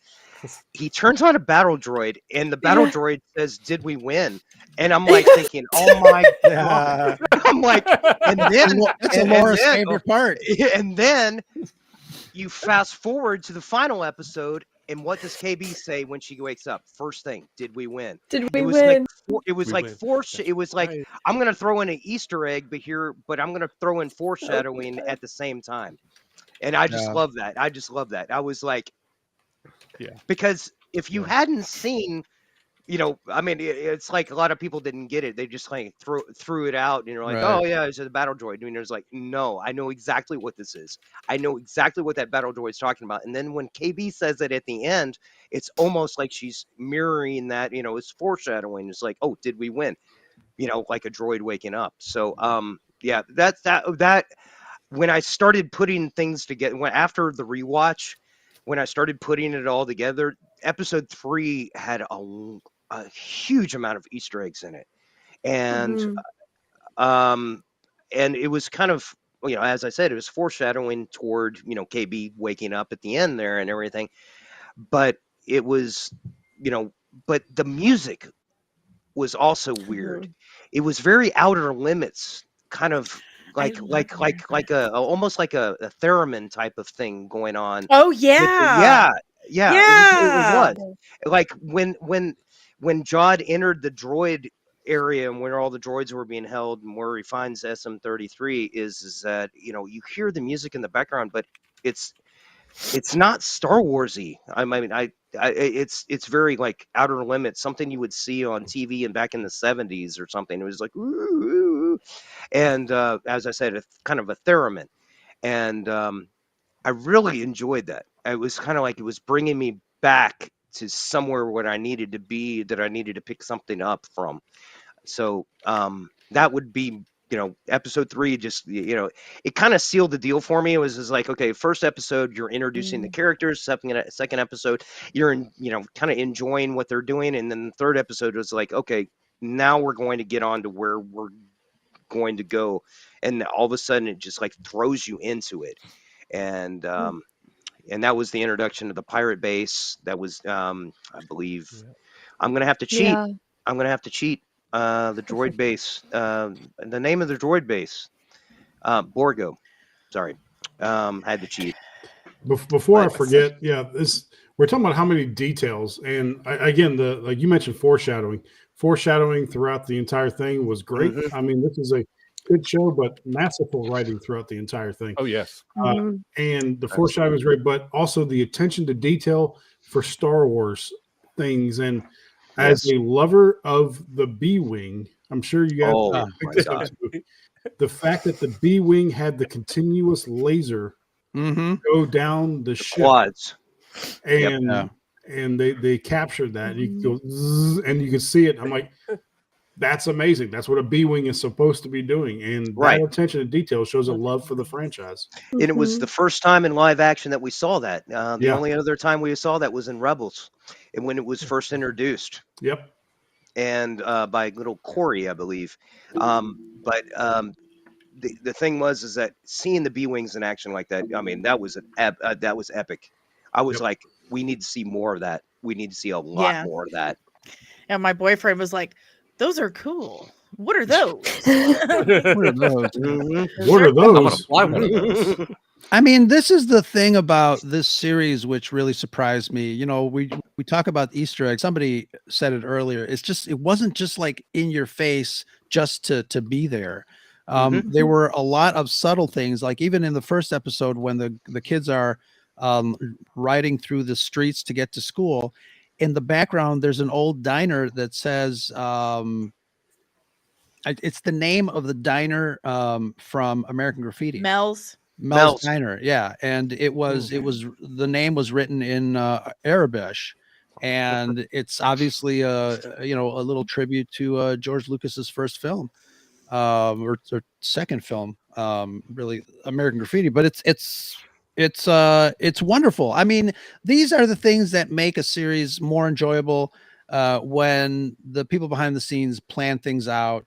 he turns on a battle droid and the battle droid says, "Did we win?" And I'm like thinking, "Oh my god!" I'm like, and then That's Laura's favorite part. and then you fast forward to the final episode, and what does KB say when she wakes up? First thing, did we win? Did It we was win? it was We like win. it was like Right. I'm gonna throw in an Easter egg, but I'm gonna throw in foreshadowing at the same time, and I just Yeah. love that. I just love that. I was like, Yeah. because if you hadn't seen, I mean, it's like a lot of people didn't get it. They just like threw it out, and you're like, Right. oh yeah, it's a battle droid. And it's like, no, I know exactly what this is. I know exactly what that battle droid's talking about. And then when KB says it at the end, it's almost like she's mirroring that. It's foreshadowing. It's like, oh, did we win? Like a droid waking up. So yeah, that when I started putting things together, after the rewatch, when I started putting it all together, episode 3 had a huge amount of Easter eggs in it, and and it was kind of as I said, it was foreshadowing toward KB waking up at the end there and everything, but it was but the music was also weird. It was very Outer Limits, kind of like a almost like a theremin type of thing going on. Oh With yeah. it was like when Jod entered the droid area and where all the droids were being held and where he finds SM-33 is that you hear the music in the background, but it's not Star Warsy. I mean, it's very like Outer Limits, something you would see on TV and back in the 70s or something. It was like ooh, and as I said, it's kind of a theremin, and I really enjoyed that. It was kind of like it was bringing me back to somewhere where I needed to be, that I needed to pick something up from. So that would be episode 3. Just it kind of sealed the deal for me. It was just like, okay, first episode you're introducing the characters, second episode you're kind of enjoying what they're doing, and then the third episode was like, okay, now we're going to get on to where we're going to go, and all of a sudden it just like throws you into it. And that was the introduction to the pirate base. That was I believe I'm gonna have to cheat. Yeah. I'm gonna have to cheat. The droid base. The name of the droid base. Borgo. Sorry. I had to cheat. Before I forget, we're talking about how many details, and again, like you mentioned, foreshadowing throughout the entire thing was great. Mhm. I mean, this is a good show, but masterful writing throughout the entire thing. Oh yes. And the foreshadowing was great, but also the attention to detail for Star Wars things. And as a lover of the B-Wing, I'm sure you guys Oh, picked my this up God. too. The fact that the B wing had the continuous laser go down the ship, Quads. and Yeah. and they captured that. And you go zzz, and you can see it. I'm like, that's amazing. That's what a B wing is supposed to be doing, and Right. that attention to detail shows a love for the franchise. And it was the first time in live action that we saw that. The Yeah. only other time we saw that was in Rebels, and when it was first introduced, Yep. and by little Corey, I believe. The thing was that seeing the B wings in action like that, I mean, that was that was epic. I was Yep. like, we need to see more of that. We need to see a lot Yeah. more of that. And my boyfriend was like, "Those are cool. What are those?" What are those? What are I'm gonna those? fly one of those. I mean, this is the thing about this series which really surprised me. You know, we talk about Easter eggs. Somebody said it earlier. It wasn't just like in your face just to be there. There were a lot of subtle things, like even in the first episode when the kids are riding through the streets to get to school. In the background, there's an old diner that says it's the name of the diner from American Graffiti. Mel's. Mel's Diner, yeah, and it was the name was written in Arabic, and it's obviously a little tribute to George Lucas's first film, or second film, really, American Graffiti. But it's wonderful. I mean, these are the things that make a series more enjoyable. When the people behind the scenes plan things out,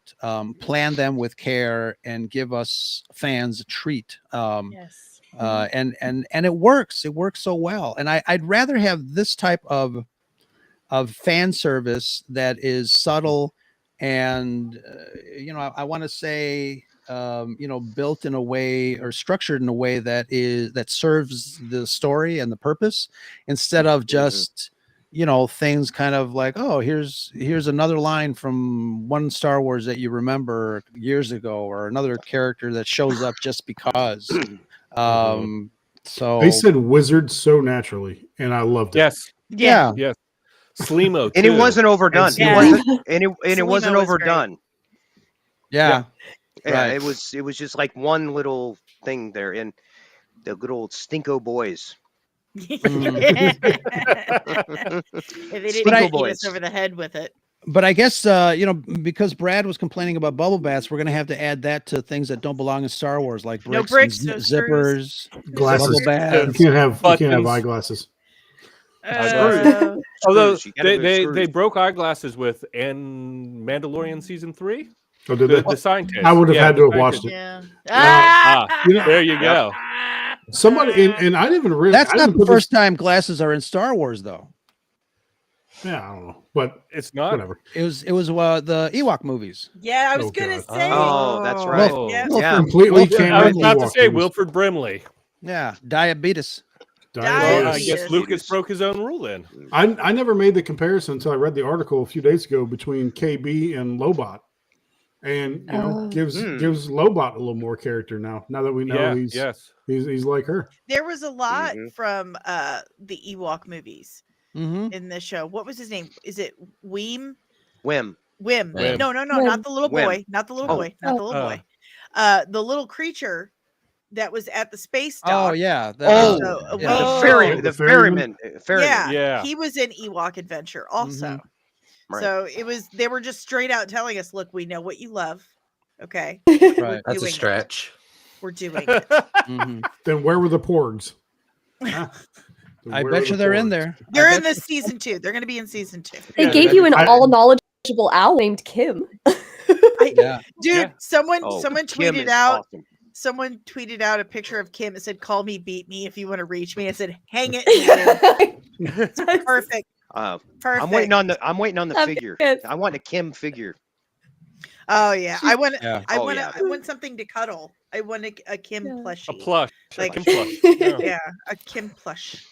plan them with care, and give us fans a treat. Yes. And it works. It works so well. And I'd rather have this type of fan service that is subtle and I want to say built in a way or structured in a way that serves the story and the purpose, instead of just things kind of like, oh, here's another line from one Star Wars that you remember years ago, or another character that shows up just because. So They said wizard so naturally, and I loved it. Yes. Yeah. Yes. Slimo, And it wasn't overdone. And Slimo. It wasn't was overdone. Yeah. Yeah, Right. it was just like one little thing there, and the good old Stinko boys. If they didn't Stinko beat boys. us over the head with it. But I guess because Brad was complaining about bubble baths, we're gonna have to add that to things that don't belong in Star Wars, like No bricks, bricks, and no zippers, Glasses. bubble You baths. can't have Buttons. eyeglasses. Although Screws. You gotta they screws. broke eyeglasses with Mandalorian season 3. Oh, did The they? scientist. I would have Yeah, had the to have watched scientist. it. Yeah. There you go. Somebody and I didn't even realize That's not the first time glasses are in Star Wars, though. Yeah, I don't know, but It's not. whatever. It was the Ewok movies. Yeah, I was Oh, gonna God. say. Oh, that's right. Oh. Yeah. Yeah. Completely Wilford- can't. I was make about to Ewok say movies. Wilford Brimley. Yeah, diabetes. Well, I Diabetes. guess Lucas broke his own rule then. I never made the comparison until I read the article a few days ago between KB and Lobot, and gives Lobot a little more character now. Now that we know Yeah, he's like her. There was a lot from the Ewok movies Mm-hmm. in this show. What was his name? Is it Wim? Whim. Wim. Wim. No, not the little Wim. boy. Not the little Oh. boy. Not the little boy. The little creature that was at the space Oh dock. yeah. Oh, So, yeah. the the ferryman. ferryman. Yeah, Yeah. he was in Ewok Adventure also. Right. So they were just straight out telling us, look, we know what you love. Okay. Right. That's a doing it. stretch. We're doing it. Mhm. Then where were the porgs? Huh? I Where bet were you the they're in porgs? there. They're I in bet- this season 2. They're going to be in season 2. They Yeah, gave you an I- all knowledgeable owl named Kim. Yeah. Dude, Yeah. someone Oh, someone Kim tweeted is out awesome. someone tweeted out a picture of Kim. It said, "Call me, beat me if you want to reach me." I said, "Hang it." It's perfect. Perfect. I'm waiting on the That's figure. good. I want a Kim figure. Oh yeah, I want. Yeah. I Oh, want. yeah. I want something to cuddle. I want a Kim Yeah. plushie. A plush. Like- Kim plush. Yeah. Yeah, a Kim plush.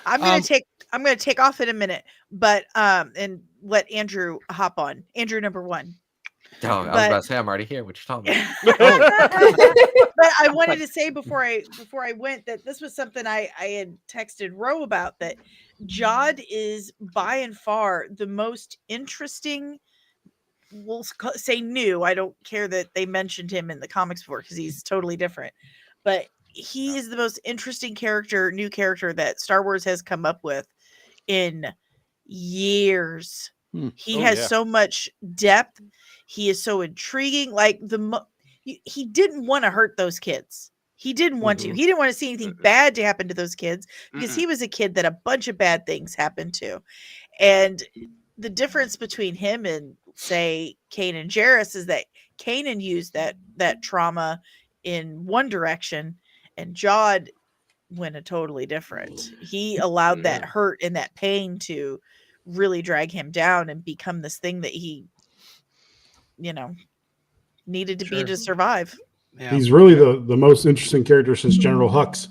I'm gonna take off in a minute, but and let Andrew hop on. Andrew number 1. Oh, I was But- about to say I'm already here. What you talking about? But I wanted to say before I went that this was something I had texted Ro about, that Jod is by and far the most interesting say new. I don't care that they mentioned him in the comics before because he's totally different. But he is the most interesting new character that Star Wars has come up with in years. He has so much depth. He is so intriguing. Like he didn't want to hurt those kids. He didn't want to. He didn't want to see anything bad to happen to those kids because he was a kid that a bunch of bad things happened to. And the difference between him and, say, Kanan Jarrus is that Kanan used that trauma in one direction, and Jod went a totally different. He allowed that hurt and that pain to really drag him down and become this thing that he, needed to be to survive. Yeah. He's really the most interesting character since General Hux.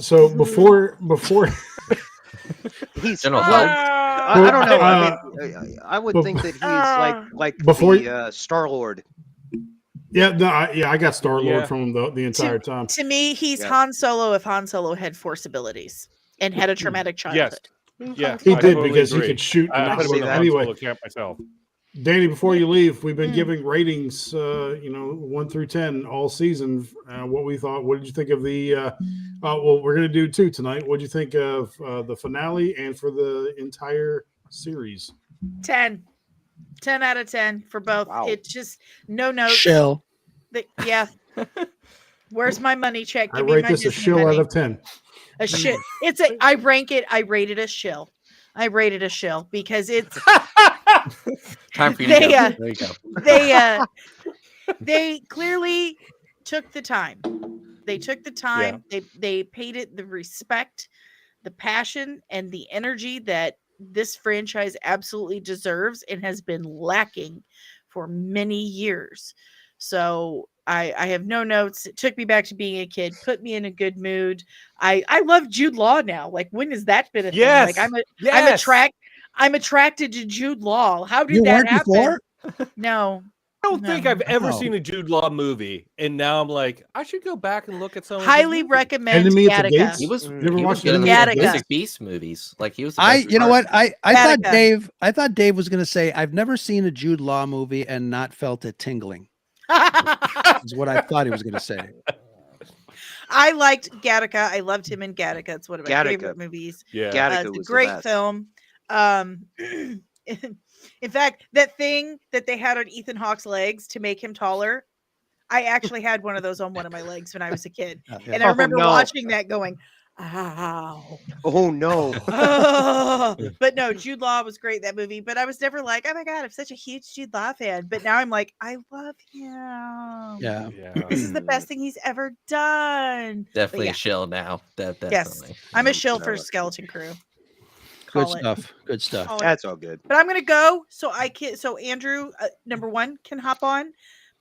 So before he's General I don't know. I would think that he's like before the Star-Lord. Yeah, no, I got Star-Lord from the entire time. To me, he's Han Solo if Han Solo had force abilities and had a traumatic childhood. Yeah, he did because he could shoot. Anyway, myself. Danny, before you leave, we've been giving ratings, 1 through 10 all season. What we thought. What did you think of the? Well, we're going to do 2 tonight. What did you think of the finale and for the entire series? 10 out of 10 for both. Wow. It's just no notes. Shill. Yeah. Where's my money check? I rate this a shill out of 10. A shit. I rate it a shill. I rated a shill because it's time for you to go. There you go. They clearly took the time. They took the time. Yeah. They paid it the respect, the passion, and the energy that this franchise absolutely deserves and has been lacking for many years. So I have no notes. It took me back to being a kid, put me in a good mood. I love Jude Law now. Like, when has that been a thing? Like, I'm attracted to Jude Law. How did that happen? Before? No. I don't think I've ever seen a Jude Law movie, and now I'm like, I should go back and look at some. Highly recommend Gattaca. He was good in the Fantastic Beasts movies. Like he was. You know what? I thought Dave was going to say I've never seen a Jude Law movie and not felt it tingling. Is what I thought he was going to say. I liked Gattaca. I loved him in Gattaca. It's one of my favorite movies. Yeah, Gattaca was a great film. In fact, that thing that they had on Ethan Hawke's legs to make him taller, I actually had one of those on one of my legs when I was a kid. And I remember watching that going, ow. Oh, no. But no, Jude Law was great in that movie. But I was never like, oh, my God, I'm such a huge Jude Law fan. But now I'm like, I love him. Yeah. This is the best thing he's ever done. Definitely a shill now. Definitely. Yes, I'm a shill for Skeleton Crew. Good stuff. That's all good. But I'm gonna go so Andrew, number 1, can hop on.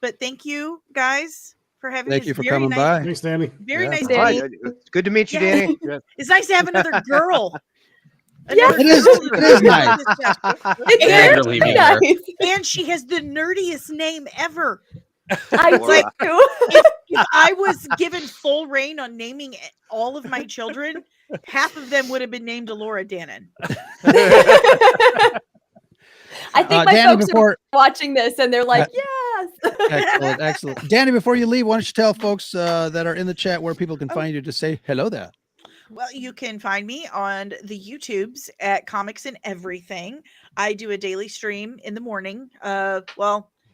But thank you guys for having me. Thank you for coming by. Thanks, Danny. Very nice, Danny. Right. Good to meet you, Danny. It's nice to have another girl. Yeah, it is nice. And she has the nerdiest name ever. I like if I was given full reign on naming all of my children, half of them would have been named Laura Dannon. I think my Danny, folks are watching this and they're like, yes. Excellent. Danny, before you leave, why don't you tell folks that are in the chat where people can find you to say hello there? Well, you can find me on the YouTubes at Comics and Everything. I do a daily stream in the morning.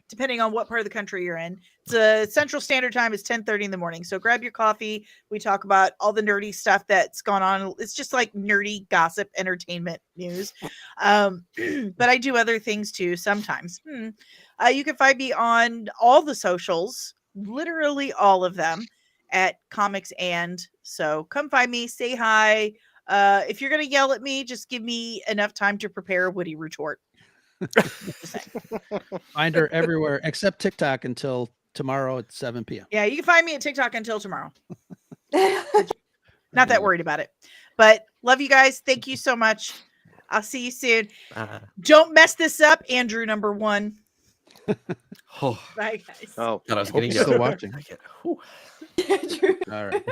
Depending on what part of the country you're in. It's Central Standard Time. It's 10:30 in the morning. So grab your coffee. We talk about all the nerdy stuff that's gone on. It's just like nerdy gossip, entertainment news. But I do other things too sometimes. You can find me on all the socials, literally all of them, at Comics And. So come find me, say hi. If you're going to yell at me, just give me enough time to prepare a witty retort. Find her everywhere except TikTok until tomorrow at 7 p.m. Yeah, you can find me at TikTok until tomorrow. Not that worried about it, but love you guys. Thank you so much. I'll see you soon. Don't mess this up, Andrew, number 1. Bye, guys. Oh, God, I was getting still watching. All right.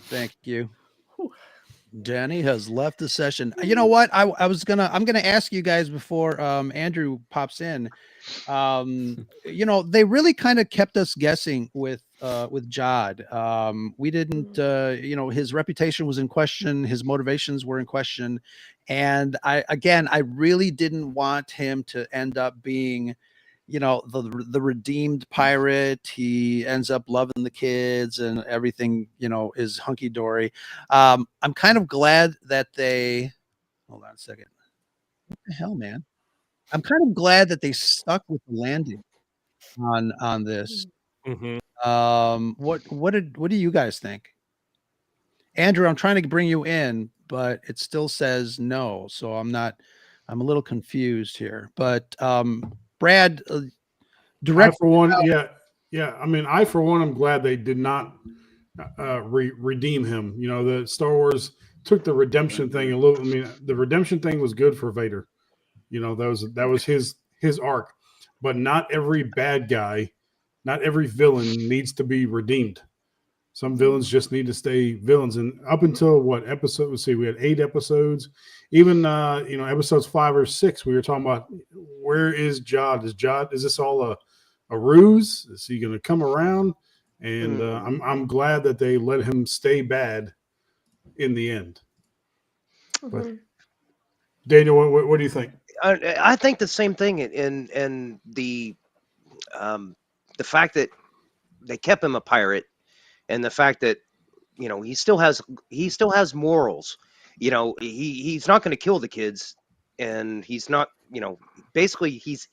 Thank you. Danny has left the session. You know what? I'm gonna ask you guys before Andrew pops in. They really kind of kept us guessing with Jod. We didn't, his reputation was in question, his motivations were in question, and I really didn't want him to end up being, the redeemed pirate. He ends up loving the kids and everything, is hunky dory. I'm kind of glad that they. Hold on a second. What the hell, man? I'm kind of glad that they stuck with the landing on this. What do you guys think? Andrew, I'm trying to bring you in, but it still says no. So I'm a little confused here. But Brad, direct. I, for one, yeah. I mean, I, for one, I'm glad they did not redeem him. The Star Wars took the redemption thing a little. I mean, the redemption thing was good for Vader. That was his arc. But not every bad guy, not every villain needs to be redeemed. Some villains just need to stay villains. And up until what episode? Let's see, we had 8 episodes. Even episodes 5 or 6, we were talking about, where is Jod? Is this all a ruse? Is he going to come around? And I'm glad that they let him stay bad in the end. But Daniel, what do you think? I think the same thing, and the fact that they kept him a pirate, and the fact that he still has morals. He's not going to kill the kids, and he's not basically he's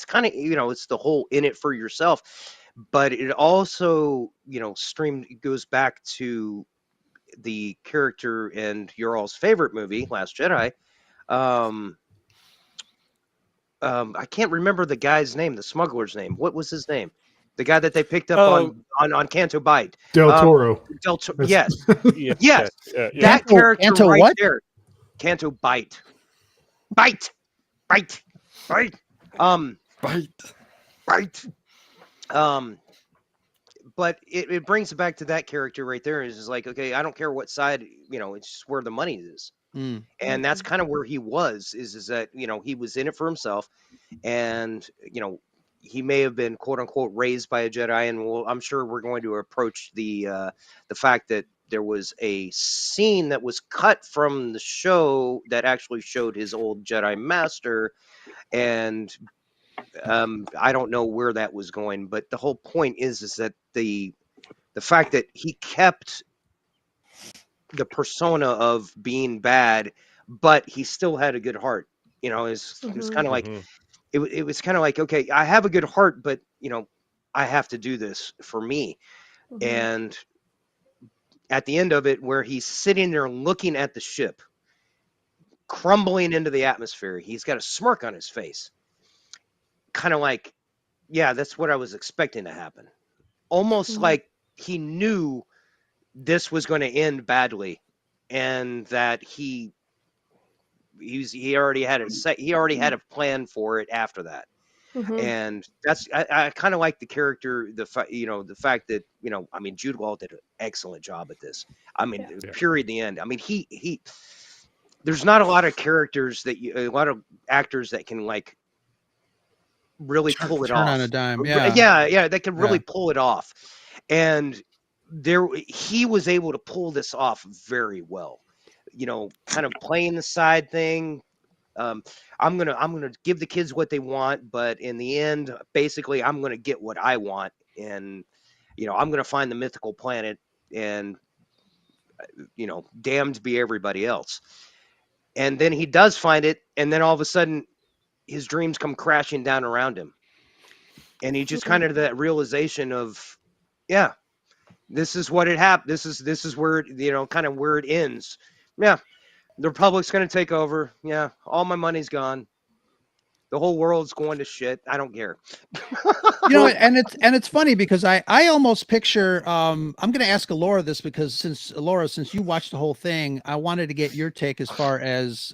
kind of it's the whole in it for yourself, but it also goes back to the character in your all's favorite movie, Last Jedi. I can't remember the guy's name, the smuggler's name. What was his name? The guy that they picked up on Canto Bight. Del Toro. Yes. Yeah. Yes. Yeah. That character Canto right what? there. Canto Bight. Bite. But it brings it back to that character right there. Is like, okay, I don't care what side, it's just where the money is. And that's kind of where he was, is that, he was in it for himself, and, he may have been quote unquote raised by a Jedi. And I'm sure we're going to approach the fact that there was a scene that was cut from the show that actually showed his old Jedi master. And I don't know where that was going, but the whole point is that the fact that he kept the persona of being bad, but he still had a good heart. It was kind of like, it was kind of like, okay, I have a good heart, but I have to do this for me. And at the end of it, where he's sitting there looking at the ship crumbling into the atmosphere, he's got a smirk on his face, kind of like, yeah, that's what I was expecting to happen. Almost like he knew this was going to end badly, and that he already had a plan for it after that. And that's, I kind of like the character, the fact that I mean, Jude Law did an excellent job at this. I mean, period. The end. I mean, he there's not a lot of characters a lot of actors that can like really pull it off. Turn on a dime. Yeah, they can really pull it off. And he was able to pull this off very well. Kind of playing the side thing. I'm gonna give the kids what they want, but in the end, basically, I'm gonna get what I want, and I'm gonna find the mythical planet, and damned be everybody else. And then he does find it, and then all of a sudden, his dreams come crashing down around him, and he just kind of that realization of, yeah, this is what it happened. This is where it, kind of where it ends. Yeah, the Republic's going to take over. Yeah, all my money's gone. The whole world's going to shit. I don't care. And it's funny because I almost picture. I'm going to ask Alora this because since you watched the whole thing, I wanted to get your take as far as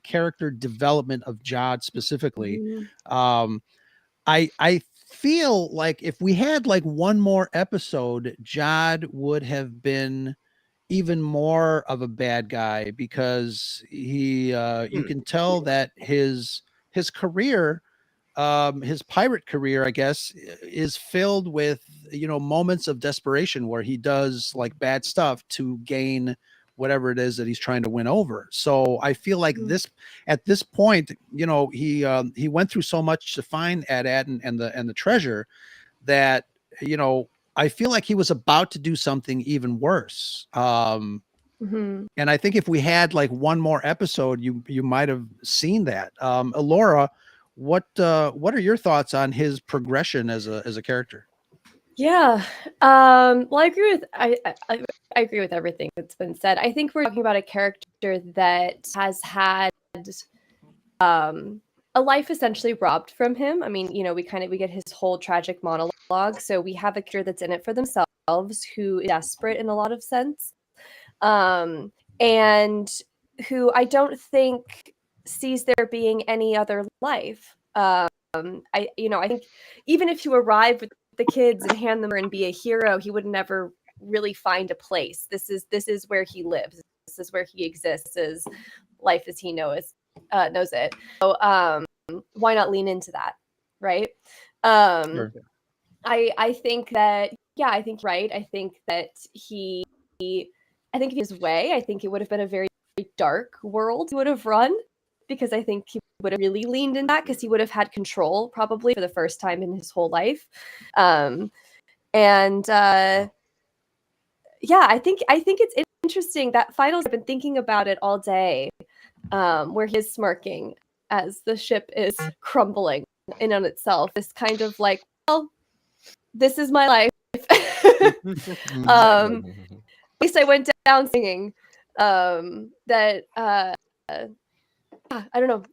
character development of Jod specifically. I feel like if we had like one more episode, Jod would have been even more of a bad guy, because he you can tell that his career, his pirate career, I guess, is filled with, moments of desperation where he does like bad stuff to gain whatever it is that he's trying to win over. So I feel like at this point, he went through so much to find Ad-Ad and the treasure that, I feel like he was about to do something even worse. And I think if we had like one more episode, you might have seen that. Elora, what are your thoughts on his progression as a character? Yeah. Well, I agree with I agree with everything that's been said. I think we're talking about a character that has had a life essentially robbed from him. I mean, we get his whole tragic monologue. So we have a character that's in it for themselves, who is desperate in a lot of sense, and who I don't think sees there being any other life. I think even if you arrive with the kids and hand them and be a hero, he would never really find a place. This is where he lives. This is where he exists. This is life as he knows it. So why not lean into that, right? Sure. I think that, yeah, I think right. I think that I think his way, I think it would have been a very dark world he would have run, because I think he would have really leaned in that, because he would have had control probably for the first time in his whole life. Yeah, I think it's interesting that finals. I've been thinking about it all day, where he's smirking as the ship is crumbling in on itself. This kind of like, well, this is my life. At least I went down singing. That I don't know.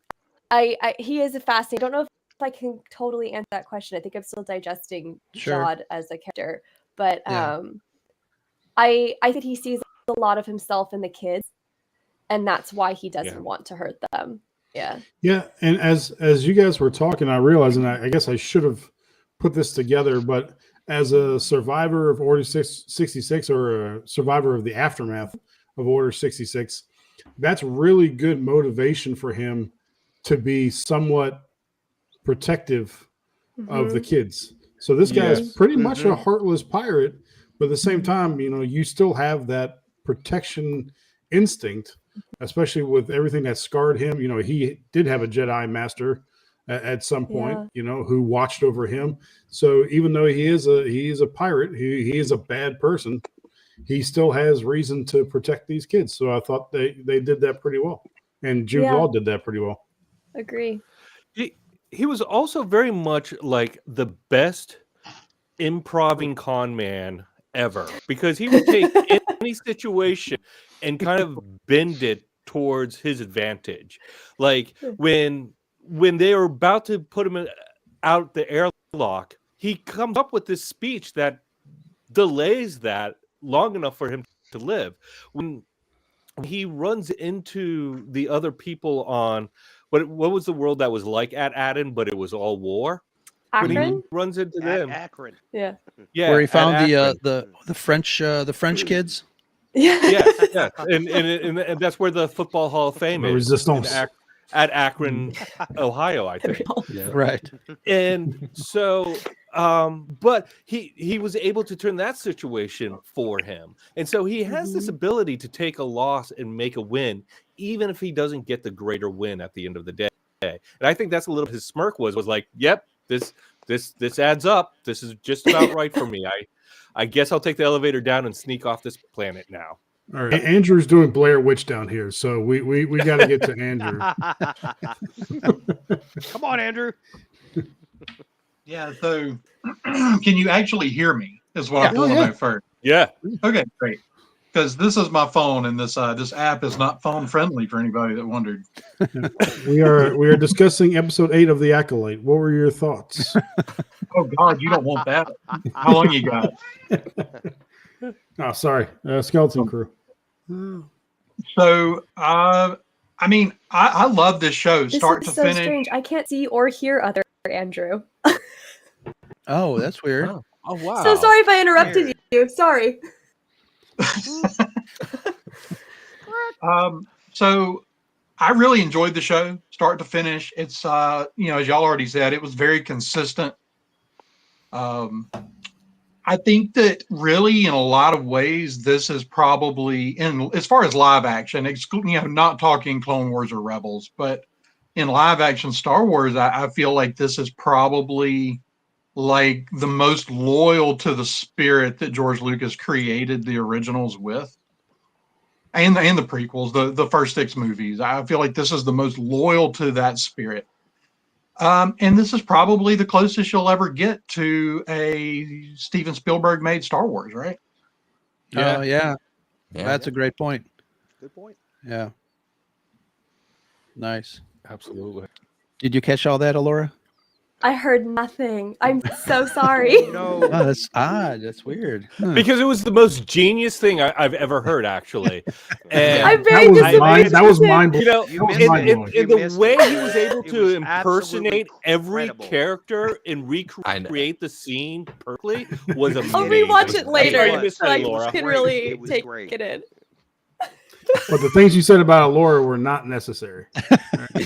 He is a fascinating. I don't know if I can totally answer that question. I think I'm still digesting Jod as a character, but I think he sees a lot of himself in the kids, and that's why he doesn't want to hurt them. Yeah. And as you guys were talking, I realized, and I guess I should have put this together, but as a survivor of Order 66, or a survivor of the aftermath of Order 66, that's really good motivation for him to be somewhat protective of the kids. So this guy is pretty much a heartless pirate, but at the same time, you still have that protection instinct, especially with everything that scarred him. He did have a Jedi master at some point, who watched over him. So even though he is a pirate, he is a bad person, he still has reason to protect these kids. So I thought they did that pretty well. And Jude Law did that pretty well. Agree. He was also very much like the best improving con man ever, because he would take any situation and kind of bend it towards his advantage. Like when they were about to put him out the airlock, he comes up with this speech that delays that long enough for him to live. When he runs into the other people on what was the world that was like at Aden, but it was all war. Akron? When he runs into them, Akron. Yeah. Where he found the French kids. Yeah. And that's where the Football Hall of Fame is. Resistance. At Akron, Ohio, I think. Right. And so, but he was able to turn that situation for him. And so he has this ability to take a loss and make a win, even if he doesn't get the greater win at the end of the day. And I think that's a little his smirk was like, yep, this adds up. This is just about right for me. I guess I'll take the elevator down and sneak off this planet now. All right. Andrew's doing Blair Witch down here, so we got to get to Andrew. Come on, Andrew. Yeah, so can you actually hear me is what I want to know first. Yeah. Okay, great. Because this is my phone, and this app is not phone friendly for anybody that wondered. We are discussing episode 8 of The Acolyte. What were your thoughts? Oh God, you don't want that. How long you got? Oh, sorry. Skeleton Crew. So, I mean, I love this show, start to so finish. Strange. I can't see or hear other Andrew. Oh, that's weird. Oh wow. So sorry if I interrupted you. Sorry. So I really enjoyed the show, start to finish. It's as y'all already said, it was very consistent. I think that really, in a lot of ways, this is probably, as far as live action, not talking Clone Wars or Rebels, but in live action Star Wars, I feel like this is probably like the most loyal to the spirit that George Lucas created the originals with, and the prequels, the first 6 movies. I feel like this is the most loyal to that spirit. And this is probably the closest you'll ever get to a Steven Spielberg made Star Wars, right? Yeah. Yeah. That's a great point. Good point. Yeah. Nice. Absolutely. Did you catch all that, Alora? I heard nothing. I'm so sorry. No. Oh, that's odd. That's weird. Huh. Because it was the most genius thing I've ever heard, actually. And I'm very disappointed. That was mind blowing. you know, You missed missed it. in You the missed way it. he was able It to was impersonate every incredible. character and I know. recreate the scene perfectly was amazing. I'll rewatch it It later was. missed so that, I Laura. can Great. really It was take great. it in. But the things you said about Alora were not necessary.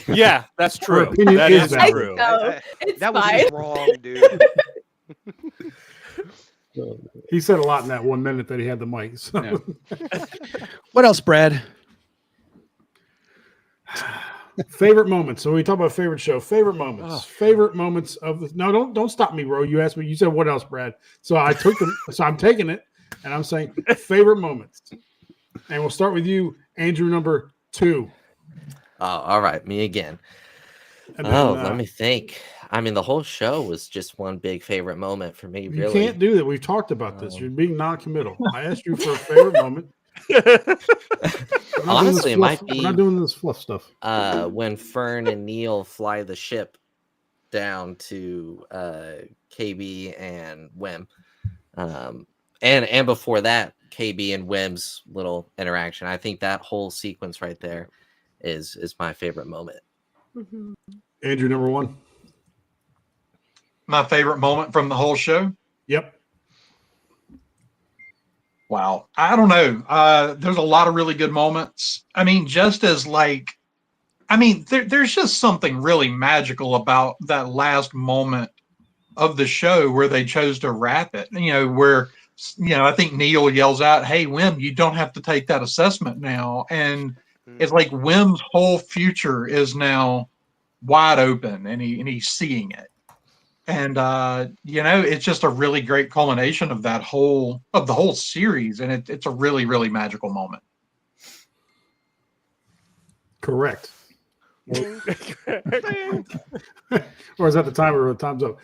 Yeah, that's Her true. opinion That is is valid. true. No, it's That was fine. just wrong, dude. He said a lot in that 1 minute that he had the mic. So. Yeah. What else, Brad? Favorite moments. So we talk about favorite show. Favorite moments. Oh. Favorite moments of the. No, don't stop me, bro. You asked me. You said what else, Brad? So I took them. So I'm taking it, and I'm saying favorite moments. And we'll start with you, Andrew, number 2. Oh, all right, me again. And then, Let me think. I mean, the whole show was just one big favorite moment for me. you Really, can't do that. We've talked about this. You're being non-committal. I asked you for a favorite moment. Honestly, it might We're be not doing this fluff stuff. when Fern and Neil fly the ship down to KB and Wim, and before that, KB and Wim's little interaction. I think that whole sequence right there is my favorite moment. Mhm. Andrew, number 1. My favorite moment from the whole show. Yep. Wow. I don't know. There's a lot of really good moments. I mean, there's just something really magical about that last moment of the show where they chose to wrap it. Where I think Neil yells out, "Hey, Wim, you don't have to take that assessment now." And it's like Wim's whole future is now wide open, and he's seeing it. And it's just a really great culmination of the whole series, and it's a really, really magical moment. Correct. Or is that the timer? Time's up.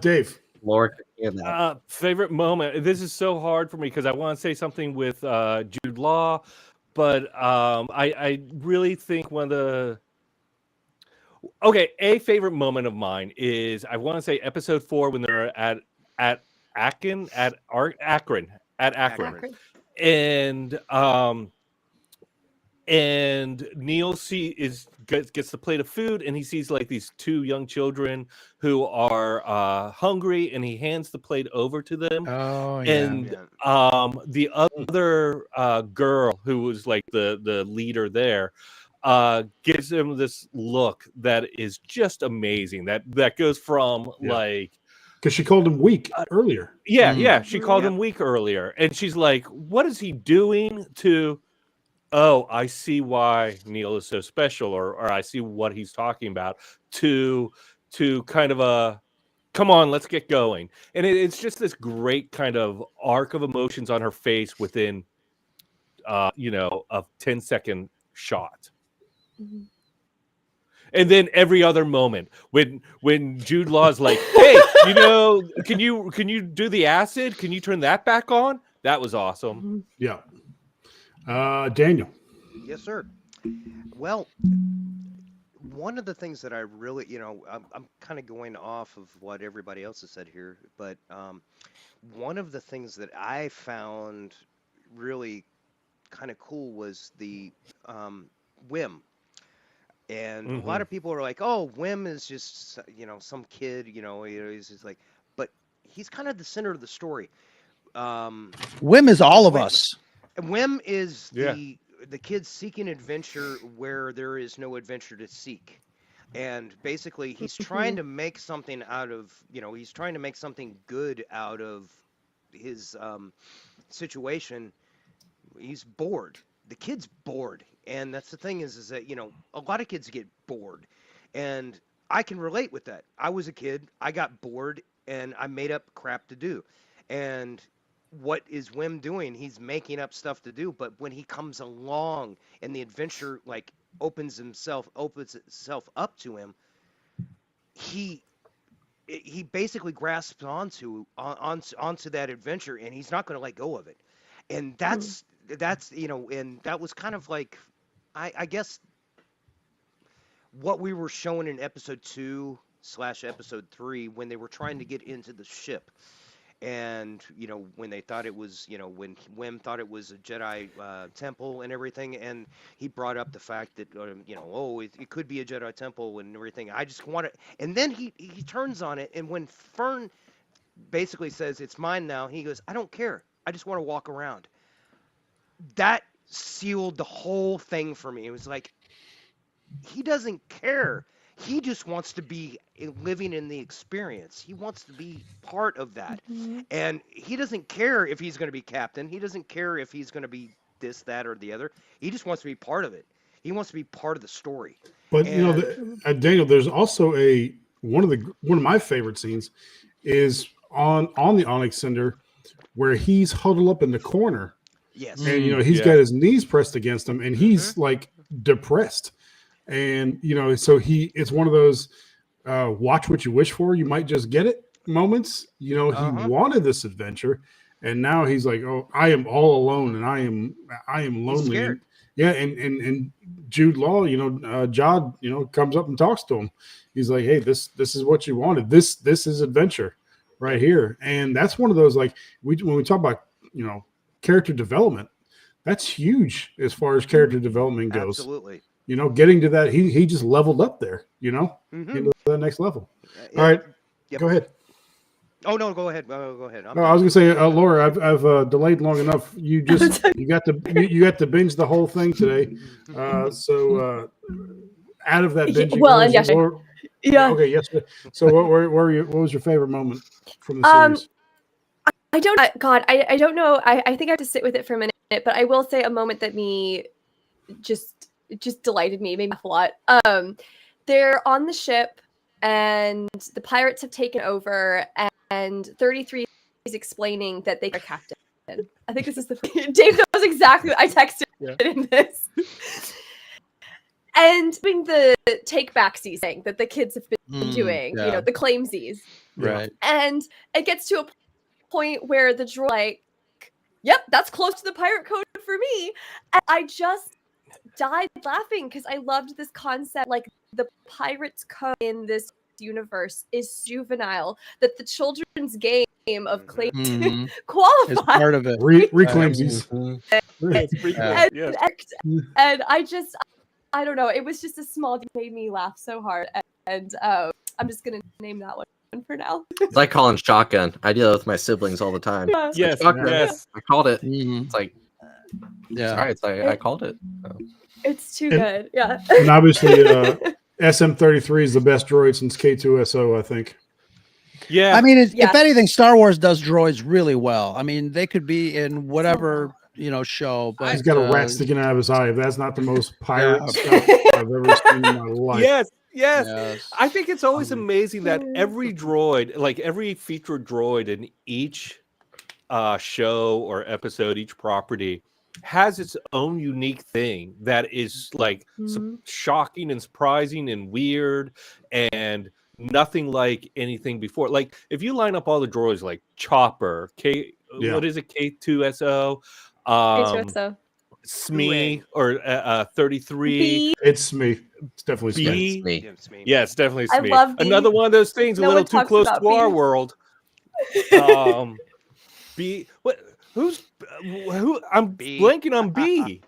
Dave. Lord, hear that. Favorite moment. This is so hard for me because I want to say something with Jude Law, but I really think one of the a favorite moment of mine is I want to say episode 4 when they're at Akron, and Neil gets the plate of food, and he sees like these 2 young children who are hungry, and he hands the plate over to them. Oh, yeah. And the other girl who was like the leader there gives him this look that is just amazing. That goes from like, because she called him weak earlier. She called him weak earlier, and she's like, "What is he doing to?" Oh, I see why Neil is so special, or I see what he's talking about. To kind of a, come on, let's get going, and it's just this great kind of arc of emotions on her face within, a 10-second shot. Mm-hmm. And then every other moment when Jude Law's like, "Hey, can you do the acid? Can you turn that back on?" That was awesome. Yeah. Daniel. Yes, sir. Well, one of the things that I really, I'm kind of going off of what everybody else has said here, but one of the things that I found really kind of cool was the Wim. And a lot of people are like, "Oh, Wim is just, some kid, he's just like," but he's kind of the center of the story. Wim is all of us. Wim is the the kid's seeking adventure where there is no adventure to seek. And basically, he's trying to make something out of, he's trying to make something good out of his situation. He's bored. The kid's bored. And that's the thing is that, a lot of kids get bored. And I can relate with that. I was a kid. I got bored and I made up crap to do. And what is Wim doing? He's making up stuff to do. But when he comes along and the adventure opens itself up to him, he basically grasps onto that adventure, and he's not going to let go of it. And that's and that was kind of like, I guess, what we were showing in episode 2/episode 3 when they were trying to get into the ship. And, when they thought it was, when Wim thought it was a Jedi temple and everything, and he brought up the fact that, it could be a Jedi temple and everything. I just want to, and then he turns on it, and when Fern basically says, it's mine now, he goes, I don't care. I just want to walk around. That sealed the whole thing for me. It was like, he doesn't care. He just wants to be living in the experience. He wants to be part of that. And he doesn't care if he's going to be captain. He doesn't care if he's going to be this, that, or the other. He just wants to be part of it. He wants to be part of the story. But Daniel, there's also one of my favorite scenes is on the Onyx Cinder where he's huddled up in the corner. Yes. And he's got his knees pressed against him and he's like depressed. And so it's one of those watch what you wish for, you might just get it moments. He wanted this adventure, and now he's like, oh, I am all alone, and I am lonely. And Jude Law, Jod, comes up and talks to him. He's like, hey, this is what you wanted. This is adventure right here. And that's one of those, like, when we talk about character development, that's huge as far as character development goes. Absolutely. Getting to that, he just leveled up there, into the next level. All right, go ahead. Oh no, go ahead. Go ahead. I was gonna say, Laura, I've delayed long enough. You got to binge the whole thing today. So out of that binge, Laura, yeah. Okay, yes. So what was your favorite moment from the series? I don't know. I think I have to sit with it for a minute, but I will say a moment that just delighted me, made me laugh a lot. They're on the ship and the pirates have taken over, and 33 is explaining that they are captain. I think this is Dave knows exactly what I texted in this. And doing the take backsies thing that the kids have been doing, the claimsies. Right. And it gets to a point where the droid like, yep, that's close to the pirate code for me. And I just died laughing because I loved this concept. Like, the pirates code in this universe is juvenile, that the children's game of claim qualifies. It's part of it. Reclaims. And I don't know. It was just a small thing that made me laugh so hard. And I'm just going to name that one for now. It's like calling shotgun. I deal with my siblings all the time. Yes, yes. I called it. Mm-hmm. It's like, yeah. Sorry, it's like I called it. Oh. It's too good. Yeah. And obviously, SM-33 is the best droid since K2SO, I think. Yeah. I mean, if anything, Star Wars does droids really well. I mean, they could be in whatever show, but he's got a rat sticking out of his eye. That's not the most pirate stuff I've ever seen in my life. Yes. I think it's always amazing that every droid, like every featured droid in each show or episode, each property, has its own unique thing that is like shocking and surprising and weird and nothing like anything before. Like, if you line up all the droids like Chopper, what is it, K2SO, K2SO, Smee, or 33. It's Smee. It's definitely Smee. Yeah, it's definitely Smee. I love another one of those things a little too close to our world. B. What? Who? I'm blanking on B.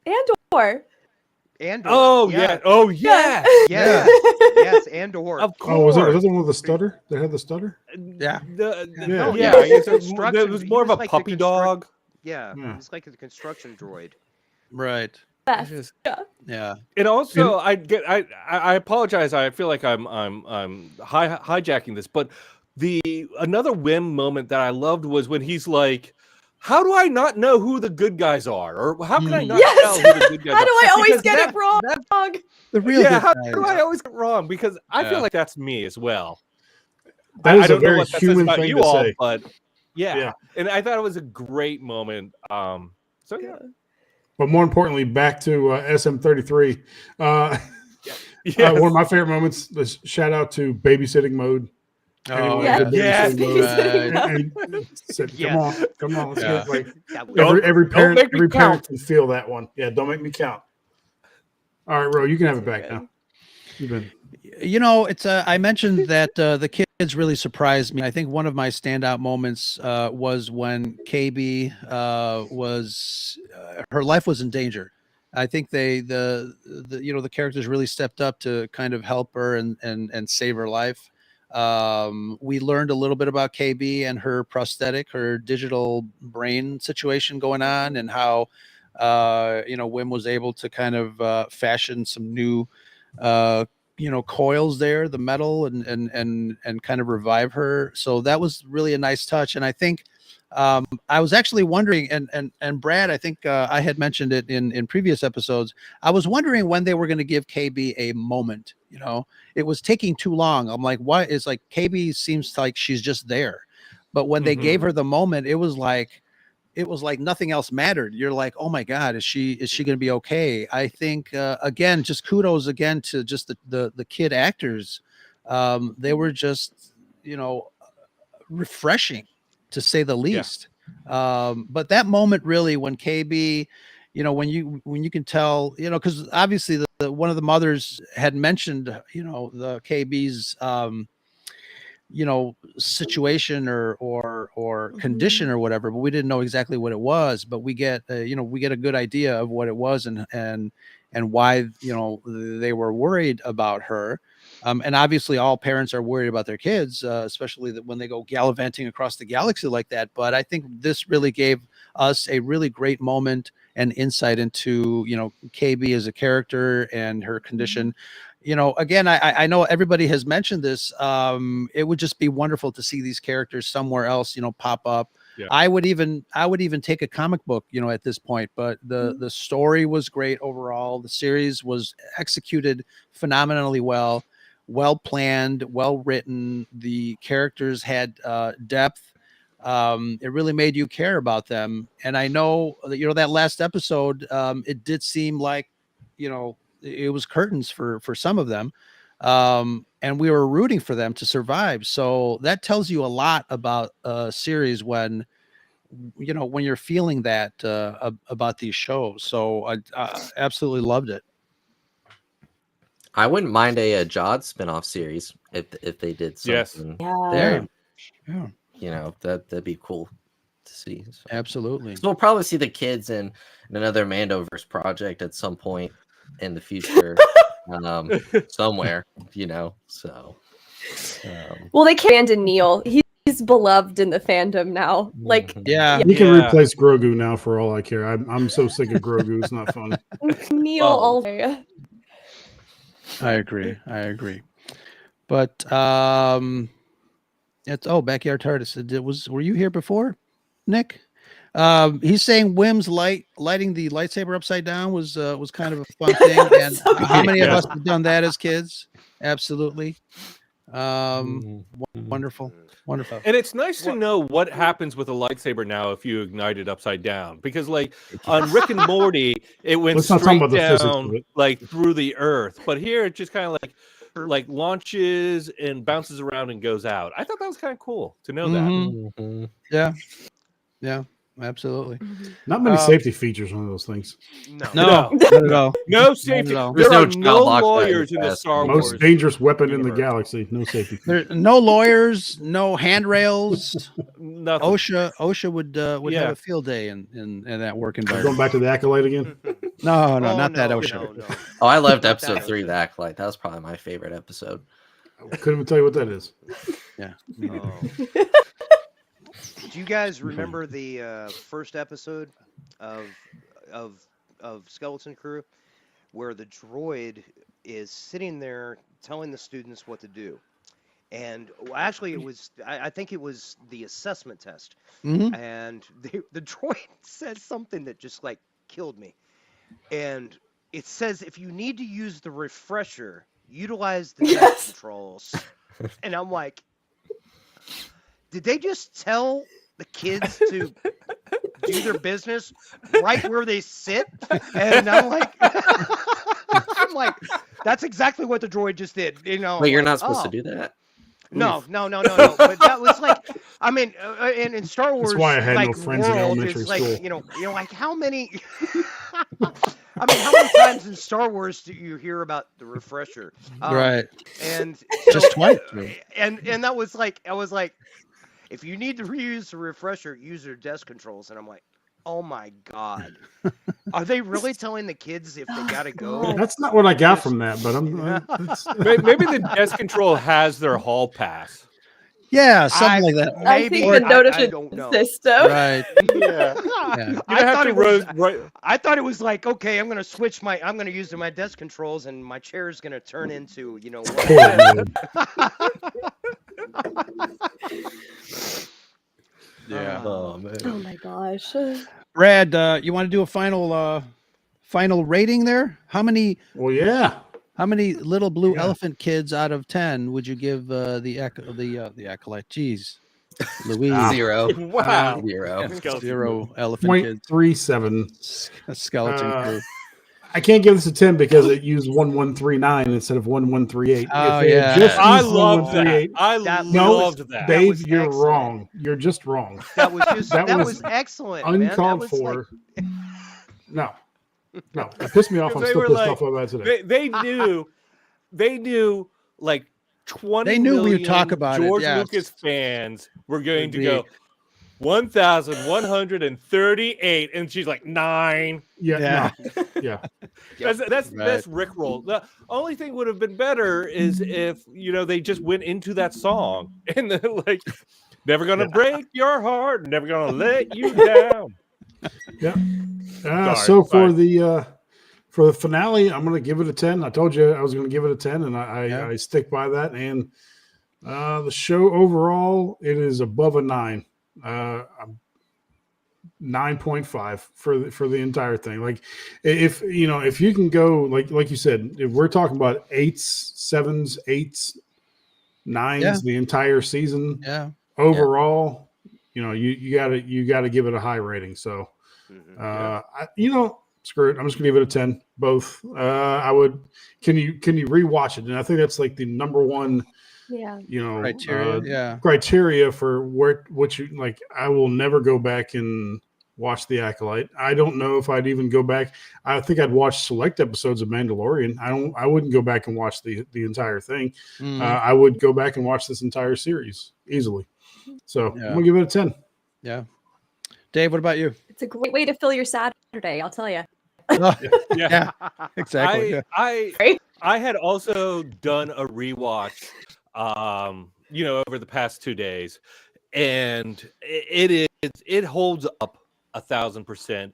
Andor. Oh yeah. Oh yeah. Yes. Andor. Of course. Oh, was that the one with the stutter? They had the stutter. Yeah. It was more of a puppy dog. Yeah, it's like a construction droid. Right. Best. Just- Yeah. Yeah. And also, I apologize. I feel like I'm hijacking this, but another whim moment that I loved was when he's like, "How do I not know who the good guys are, or how can I not Yes! tell who the good guys How are?" do I always Because get it wrong? The real Yeah, good how guys. do I always get it wrong? Because I Yeah. feel like that's me as well. That is I a don't know very what that says human about thing you to all, say. but yeah. Yeah. And I thought it was a great moment. So yeah. But more importantly, back to SM33. Yes. One of my favorite moments. This shout out to babysitting mode. Oh, yeah. Yes. Babysitting mode. Right. And said, Yes. come on, let's Yeah. get like Don't- every don't parent make me every parent count. can feel that one. Yeah, don't make me count. All right, Ro, you can have it back now. You've been You know, it's I mentioned that the kids really surprised me. I think one of my standout moments was when KB was her life was in danger. I think the characters really stepped up to kind of help her and save her life. We learned a little bit about KB and her prosthetic, her digital brain situation going on, and how Wim was able to kind of fashion some new coils there, the metal, and kind of revive her. So that was really a nice touch. And I think I was actually wondering, and Brad, I think I had mentioned it in previous episodes. I was wondering when they were going to give KB a moment. It was taking too long. I'm like, why? It's like KB seems like she's just there, but when they gave her the moment, it was like nothing else mattered. You're like, oh my God, is she going to be okay? I think again, just kudos again to just the kid actors. They were just refreshing, to say the least. But that moment really, when KB, when you can tell, because obviously the one of the mothers had mentioned, the KB's situation or condition or whatever, but we didn't know exactly what it was. But we get a good idea of what it was and why they were worried about her. And obviously all parents are worried about their kids, especially when they go gallivanting across the galaxy like that. But I think this really gave us a really great moment and insight into KB as a character and her condition. Again, I know everybody has mentioned this. It would just be wonderful to see these characters somewhere else, pop up. Yeah. I would even take a comic book, at this point, but the story was great overall. The series was executed phenomenally well planned, well written. The characters had depth. It really made you care about them. And I know that, that last episode, it did seem like, it was curtains for some of them. And we were rooting for them to survive. So that tells you a lot about a series when you're feeling that about these shows. So I absolutely loved it. I wouldn't mind a Jod spinoff series if they did something there. Yeah. That'd be cool to see. So. Absolutely. So we'll probably see the kids in another Mandoverse project at some point in the future, somewhere. So. Well, they can't abandon Neil. He's beloved in the fandom now. Like, yeah, we can replace Grogu now for all I care. I'm so sick of Grogu. It's not fun. Neil all day. I agree. But it's Backyard TARDIS. Were you here before, Nick? He's saying Wim's lighting the lightsaber upside down was kind of a fun thing. And so how many of us have done that as kids? Absolutely. Wonderful. And it's nice to know what happens with a lightsaber now if you ignite it upside down, because like on Rick and Morty, it went straight down like through the earth, but here it just kind of like launches and bounces around and goes out. I thought that was kind of cool to know that. Yeah, absolutely. Not many safety features on those things. No, not at all. No safety. There are no lawyers in the Star Wars. Most dangerous weapon in the galaxy. No safety. There no lawyers, no handrails. Nothing. OSHA would have a field day in that work environment. Going back to the Acolyte again? No, not that OSHA. No. Oh, I loved episode 3 of the Acolyte. That was probably my favorite episode. I couldn't even tell you what that is. Yeah. Do you guys remember the first episode of of Skeleton Crew, where the droid is sitting there telling the students what to do. And actually, I think it was the assessment test. Mhm. And the droid says something that just like killed me. And it says, if you need to use the refresher, utilize the desk controls. And I'm like, did they just tell the kids to do their business right where they sit? And I'm like, that's exactly what the droid just did. You know, But you're like, not supposed to oh. do that. No. But that was like, I mean, in Star Wars, That's why I had like, no friends in world elementary is like, school. you know, like how many? I mean, how many times in Star Wars do you hear about the refresher? Right. And Just twice. Really. and that was like, I was like, if you need to reuse the refresher, use your desk controls. And I'm like, oh my god, are they really telling the kids if they gotta go? That's not what I got from that, but Maybe the desk control has their hall pass. Yeah, something like that. I think the notification system. Right. Yeah. Yeah. I thought it was like, okay, I'm gonna use my desk controls, and my chair is gonna turn into, you know. Yeah. Oh man. Oh my gosh. Brad, you want to do a final rating there? How many? Well, yeah. How many little blue elephant kids out of 10 would you give the acolyte? Jeez, Louise. 0. Wow. 0. 0 elephant kids. 0.37. Skeleton Crew. I can't give this a 10 because it used 1139 instead of 1138. Oh, If they had just I used loved that. 1138 I loved that. Dave, you're wrong. You're just wrong. That was just That that was was excellent. Man. That Uncalled was for. No. It pissed me off. I'm They still were pissed like- off about it today. They knew like 20 They knew we would million talk about it, George yes. Lucas fans were going to Agreed. go 1,138, and she's like 9. Yeah. That's Right. Rickroll. The only thing would have been better is if they just went into that song and then like, never gonna break your heart, never gonna let you down. Yeah. Sorry, So for sorry. the finale, I'm going to give it a 10. I told you I was going to give it a 10, and I stick by that. And the show overall, it is above a 9. 9.5 for the entire thing. Like if you can go like you said, if we're talking about 8s, 7s, 8s, 9s the entire season, overall, you gotta give it a high rating. So screw it. I'm just gonna give it a 10. Both. I would. Can you rewatch it? And I think that's like the number one. Yeah. Criteria for what you like. I will never go back and watch The Acolyte. I don't know if I'd even go back. I think I'd watch select episodes of Mandalorian. I wouldn't go back and watch the entire thing. I would go back and watch this entire series easily. So I'm gonna give it a 10. Yeah. Dave, what about you? It's a great way to fill your Saturday, I'll tell you. Yeah, exactly. I had also done a rewatch over the past 2 days, and it holds up 1,000%.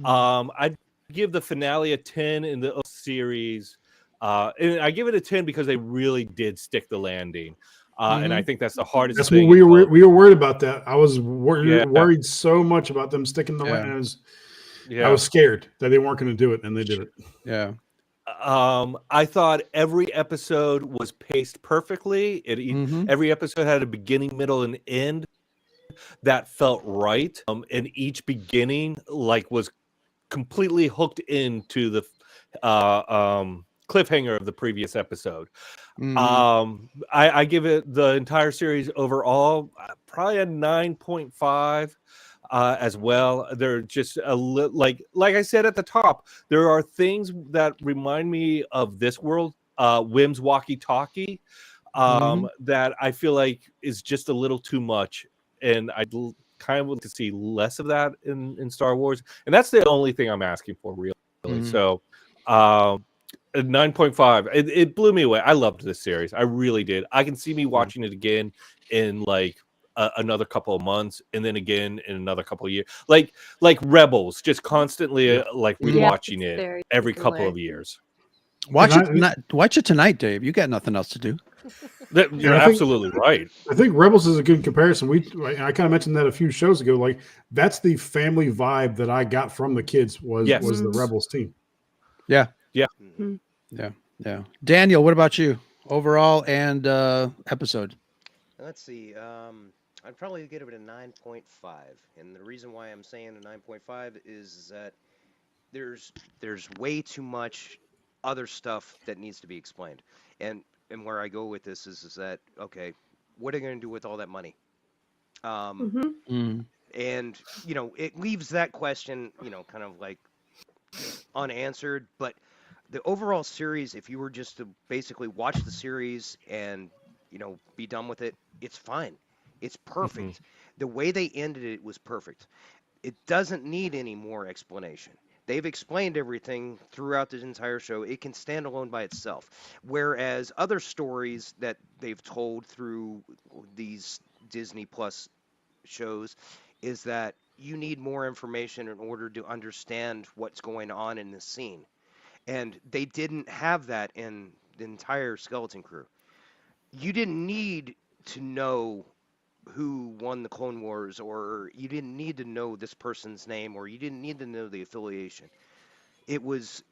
I'd give the finale a 10 in the series, and I give it a 10 because they really did stick the landing. And I think that's the hardest That's thing. what we were worried about that. I was worried so much about them sticking the landing. I was scared that they weren't going to do it, and they did it. Yeah. I thought every episode was paced perfectly. Every episode had a beginning, middle, and end that felt right. And each beginning was completely hooked into the cliffhanger of the previous episode. I give it the entire series overall probably a 9.5. As well, they're just like I said at the top. There are things that remind me of this world, Wim's walkie-talkie, that I feel like is just a little too much, and I'd kind of want to see less of that in Star Wars. And that's the only thing I'm asking for, really. So, 9.5. It blew me away. I loved this series. I really did. I can see me watching it again in like another couple of months, and then again in another couple of years. Like Rebels, just constantly like rewatching it every couple of years. Watch it tonight, Dave. You got nothing else to do. You're absolutely right. I think Rebels is a good comparison. I kind of mentioned that a few shows ago. Like that's the family vibe that I got from the kids was the Rebels team. Yeah. Yeah. Yeah. Daniel, what about you? Overall and episode? Let's see. I'd probably give it a 9.5. And the reason why I'm saying a 9.5 is that there's way too much other stuff that needs to be explained. And where I go with this is that, okay, what are they going to do with all that money? And, it leaves that question, kind of like unanswered. But the overall series, if you were just to basically watch the series and, be done with it, it's fine. It's perfect. The way they ended it was perfect. It doesn't need any more explanation. They've explained everything throughout the entire show. It can stand alone by itself. Whereas other stories that they've told through these Disney Plus shows is that you need more information in order to understand what's going on in the scene. And they didn't have that in the entire Skeleton Crew. You didn't need to know who won the Clone Wars, or you didn't need to know this person's name, or you didn't need to know the affiliation. It was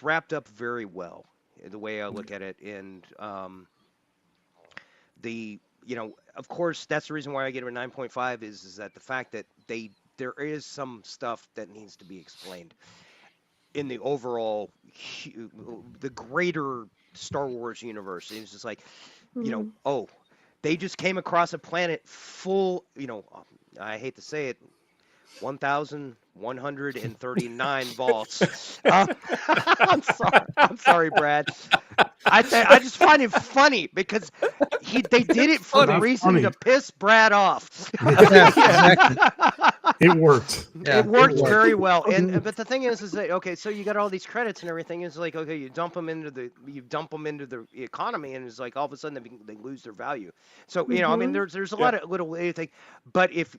wrapped up very well, the way I look at it. And of course, that's the reason why I get it a 9.5 is that the fact that there is some stuff that needs to be explained in the overall, the greater Star Wars universe. It's just like, they just came across a planet full, I hate to say it, 1,139 vaults. I'm sorry, Brad. I just find it funny because they did it for the reason to piss Brad off. It worked. Yeah, it worked very well. But the thing is that okay, so you got all these credits and everything. It's like okay, you dump them into the economy, and it's like all of a sudden they lose their value. So I mean, there's a lot of little things. But if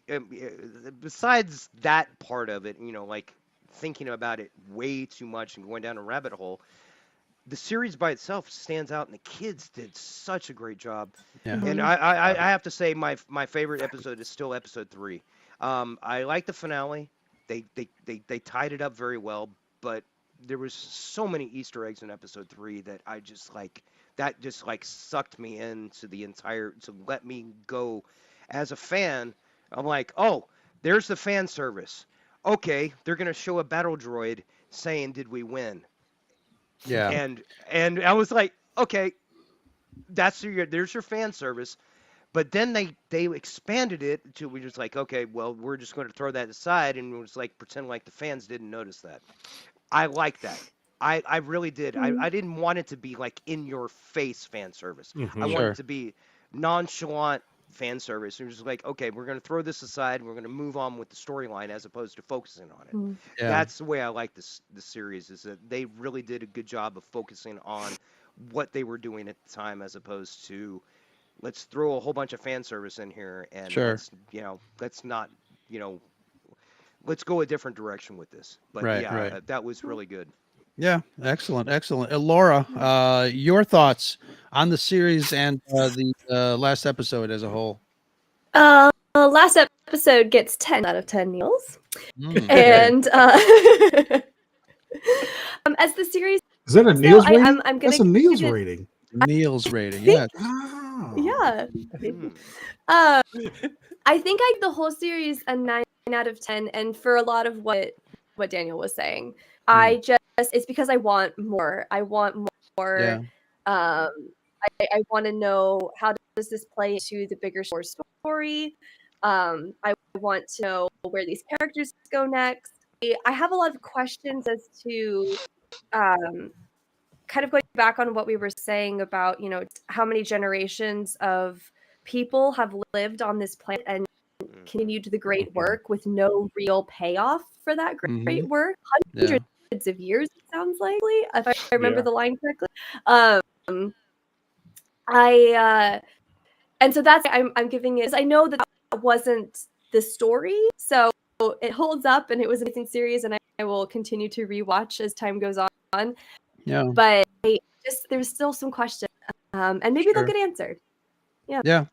besides that part of it, like thinking about it way too much and going down a rabbit hole, the series by itself stands out, and the kids did such a great job. Yeah. And I have to say my favorite episode is still episode 3. I like the finale. They tied it up very well, but there was so many Easter eggs in episode 3 that I just sucked me into the entire, to let me go as a fan. I'm like, oh, there's the fan service. Okay, they're gonna show a battle droid saying, "Did we win?" Yeah. And I was like, okay, there's your fan service. But then they expanded it to, we just like, okay, well, we're just going to throw that aside and just like pretend like the fans didn't notice that. I like that. I really did. I didn't want it to be like in your face fan service. I wanted it to be nonchalant fan service. It was like, okay, we're going to throw this aside and we're going to move on with the storyline as opposed to focusing on it. Yeah. That's the way I like this series, is that they really did a good job of focusing on what they were doing at the time as opposed to let's throw a whole bunch of fan service in here and let's go a different direction with this. But that was really good. Yeah, excellent. Laura, your thoughts on the series and the last episode as a whole? Last episode gets 10 out of 10 Neils. And as the series, is that a Neils rating? That's a Neils rating. Neils rating, yeah. Yeah. I think the whole series a 9 out of 10, and for a lot of what Daniel was saying, it's because I want more. I want more. Yeah. I want to know, how does this play into the bigger story? I want to know where these characters go next. I have a lot of questions as to kind of going back on what we were saying about, how many generations of people have lived on this planet and continued the great work with no real payoff for that great work. Hundreds of years, it sounds like, if I remember the line correctly. And so that's I'm giving it. I know that wasn't the story, so it holds up, and it was an amazing series, and I will continue to rewatch as time goes on. Yeah. But there's still some questions, and maybe they'll get answered. Yeah. Yeah,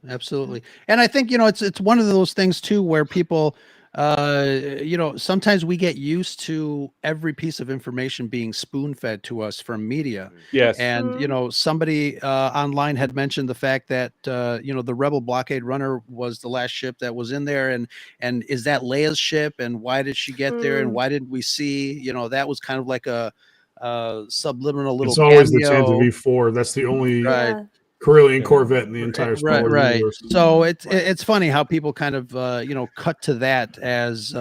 absolutely. And I think, it's one of those things too, where people, sometimes we get used to every piece of information being spoon fed to us from media. Yes. And, somebody online had mentioned the fact that, the Rebel blockade runner was the last ship that was in there. And is that Leia's ship? And why did she get there? And why didn't we see, that was kind of like a subliminal little It's always the cameo. Tantive V4. That's the only Right. Corellian Corvette in the entire Star Wars Right. universe. So it's funny how people kind of cut to that as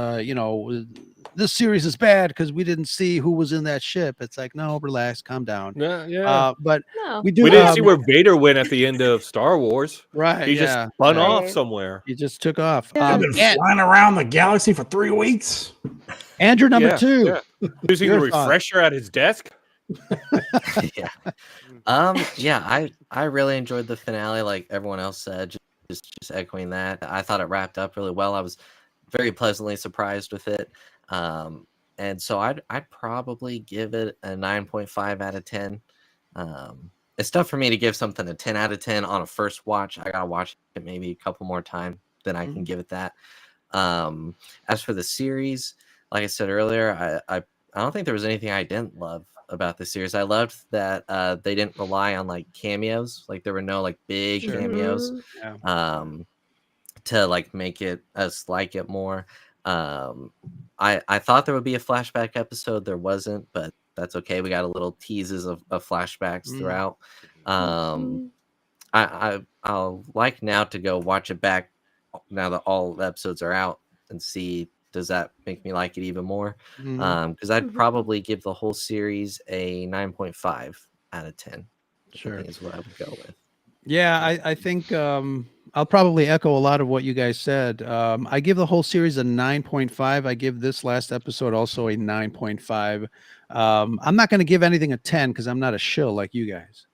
this series is bad because we didn't see who was in that ship. It's like, no, relax, calm down. Yeah. But No. we do. We didn't see where Vader went at the end of Star Wars. Right. He just spun off somewhere. He just took off. I've been flying around the galaxy for 3 weeks. Andrew number 2. Yeah. Using the Your thoughts? refresher at his desk. I really enjoyed the finale, like everyone else said. Just echoing that, I thought it wrapped up really well. I was very pleasantly surprised with it, and so I'd probably give it a 9.5 out of 10. It's tough for me to give something a 10 out of 10 on a first watch. I gotta watch it maybe a couple more times, then I can give it that. As for the series, like I said earlier, I don't think there was anything I didn't love about the series. I loved that they didn't rely on like cameos, like there were no like big cameos to like make us like it more. I thought there would be a flashback episode. There wasn't, but that's okay. We got a little teases of flashbacks throughout. I'll like now to go watch it back now that all the episodes are out and see, does that make me like it even more? Because I'd probably give the whole series a 9.5 out of 10. Sure. I think is what I would go with. Yeah, I think I'll probably echo a lot of what you guys said. I give the whole series a 9.5. I give this last episode also a 9.5. I'm not going to give anything a 10 because I'm not a shill like you guys.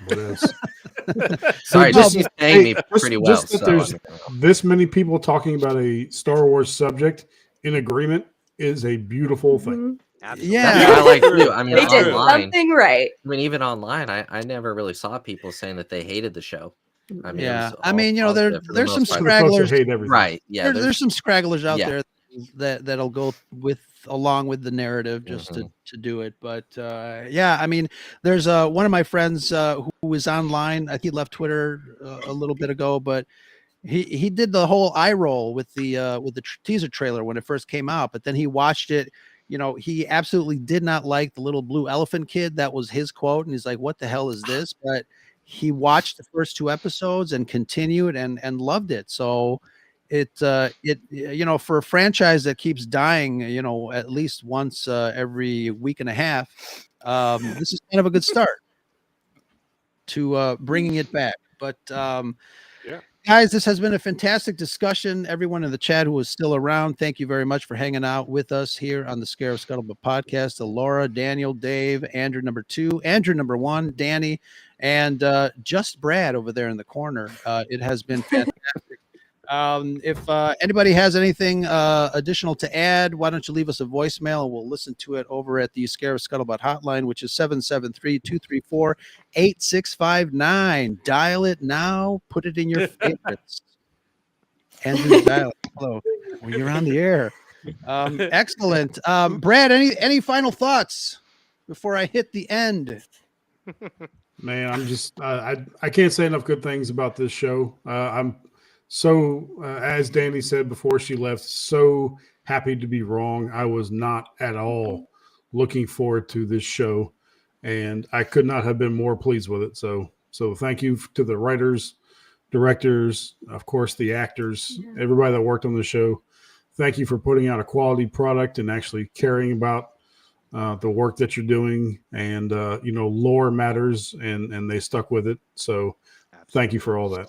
What else? Sorry, just you saying me pretty well. Just that there's this many people talking about a Star Wars subject in agreement is a beautiful thing. Yeah, I like too. I mean, They did online, something right. I mean, even online, I never really saw people saying that they hated the show. I mean, yeah. it was I mean, all positive for the there's some most part. stragglers, hate everything. Right? Yeah, there's some stragglers out yeah. there that'll go along with the narrative just to do it. But yeah, I mean, there's one of my friends who was online. I think he left Twitter a little bit ago, but he did the whole eye roll with the teaser trailer when it first came out. But then he watched it. He absolutely did not like the little blue elephant kid. That was his quote, and he's like, "What the hell is this?" But he watched the first 2 episodes and continued and loved it. So it for a franchise that keeps dying, at least once every week and a half, this is kind of a good start to bringing it back. But guys, this has been a fantastic discussion. Everyone in the chat who is still around, thank you very much for hanging out with us here on the Scarif Scuttlebutt podcast. Laura, Daniel, Dave, Andrew number 2, Andrew number 1, Danny, and just Brad over there in the corner. It has been fantastic. If anybody has anything additional to add, why don't you leave us a voicemail and we'll listen to it over at the Scarif Scuttlebutt hotline, which is 773-234-8659. Dial it now. Put it in your favorites. Andrew, dial it. Hello. Well, you're on the air. Excellent. Brad, any final thoughts before I hit the end? Man, I'm just I can't say enough good things about this show. I'm so, as Danny said before she left, so happy to be wrong. I was not at all looking forward to this show, and I could not have been more pleased with it. So thank you to the writers, directors, of course, the actors, everybody that worked on the show. Thank you for putting out a quality product and actually caring about the work that you're doing. And, lore matters, and they stuck with it. So thank you for all that.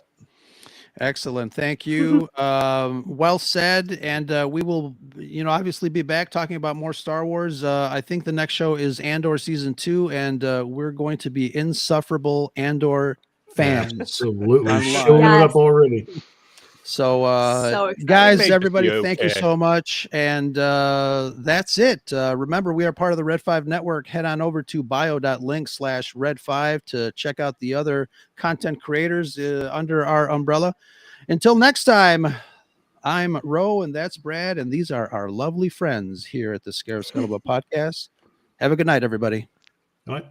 Excellent. Thank you. Well said. And we will, obviously be back talking about more Star Wars. I think the next show is Andor season 2, and we're going to be insufferable Andor fans. Absolutely. Online. Showing it Yes. up already. So, So excited. guys, Make it everybody, be thank you okay. so much. And that's it. Remember, we are part of the Red5 Network. Head on over to bio.link/Red5 to check out the other content creators under our umbrella. Until next time, I'm Ro, and that's Brad, and these are our lovely friends here at the Scarif Podcast. Have a good night, everybody. All right.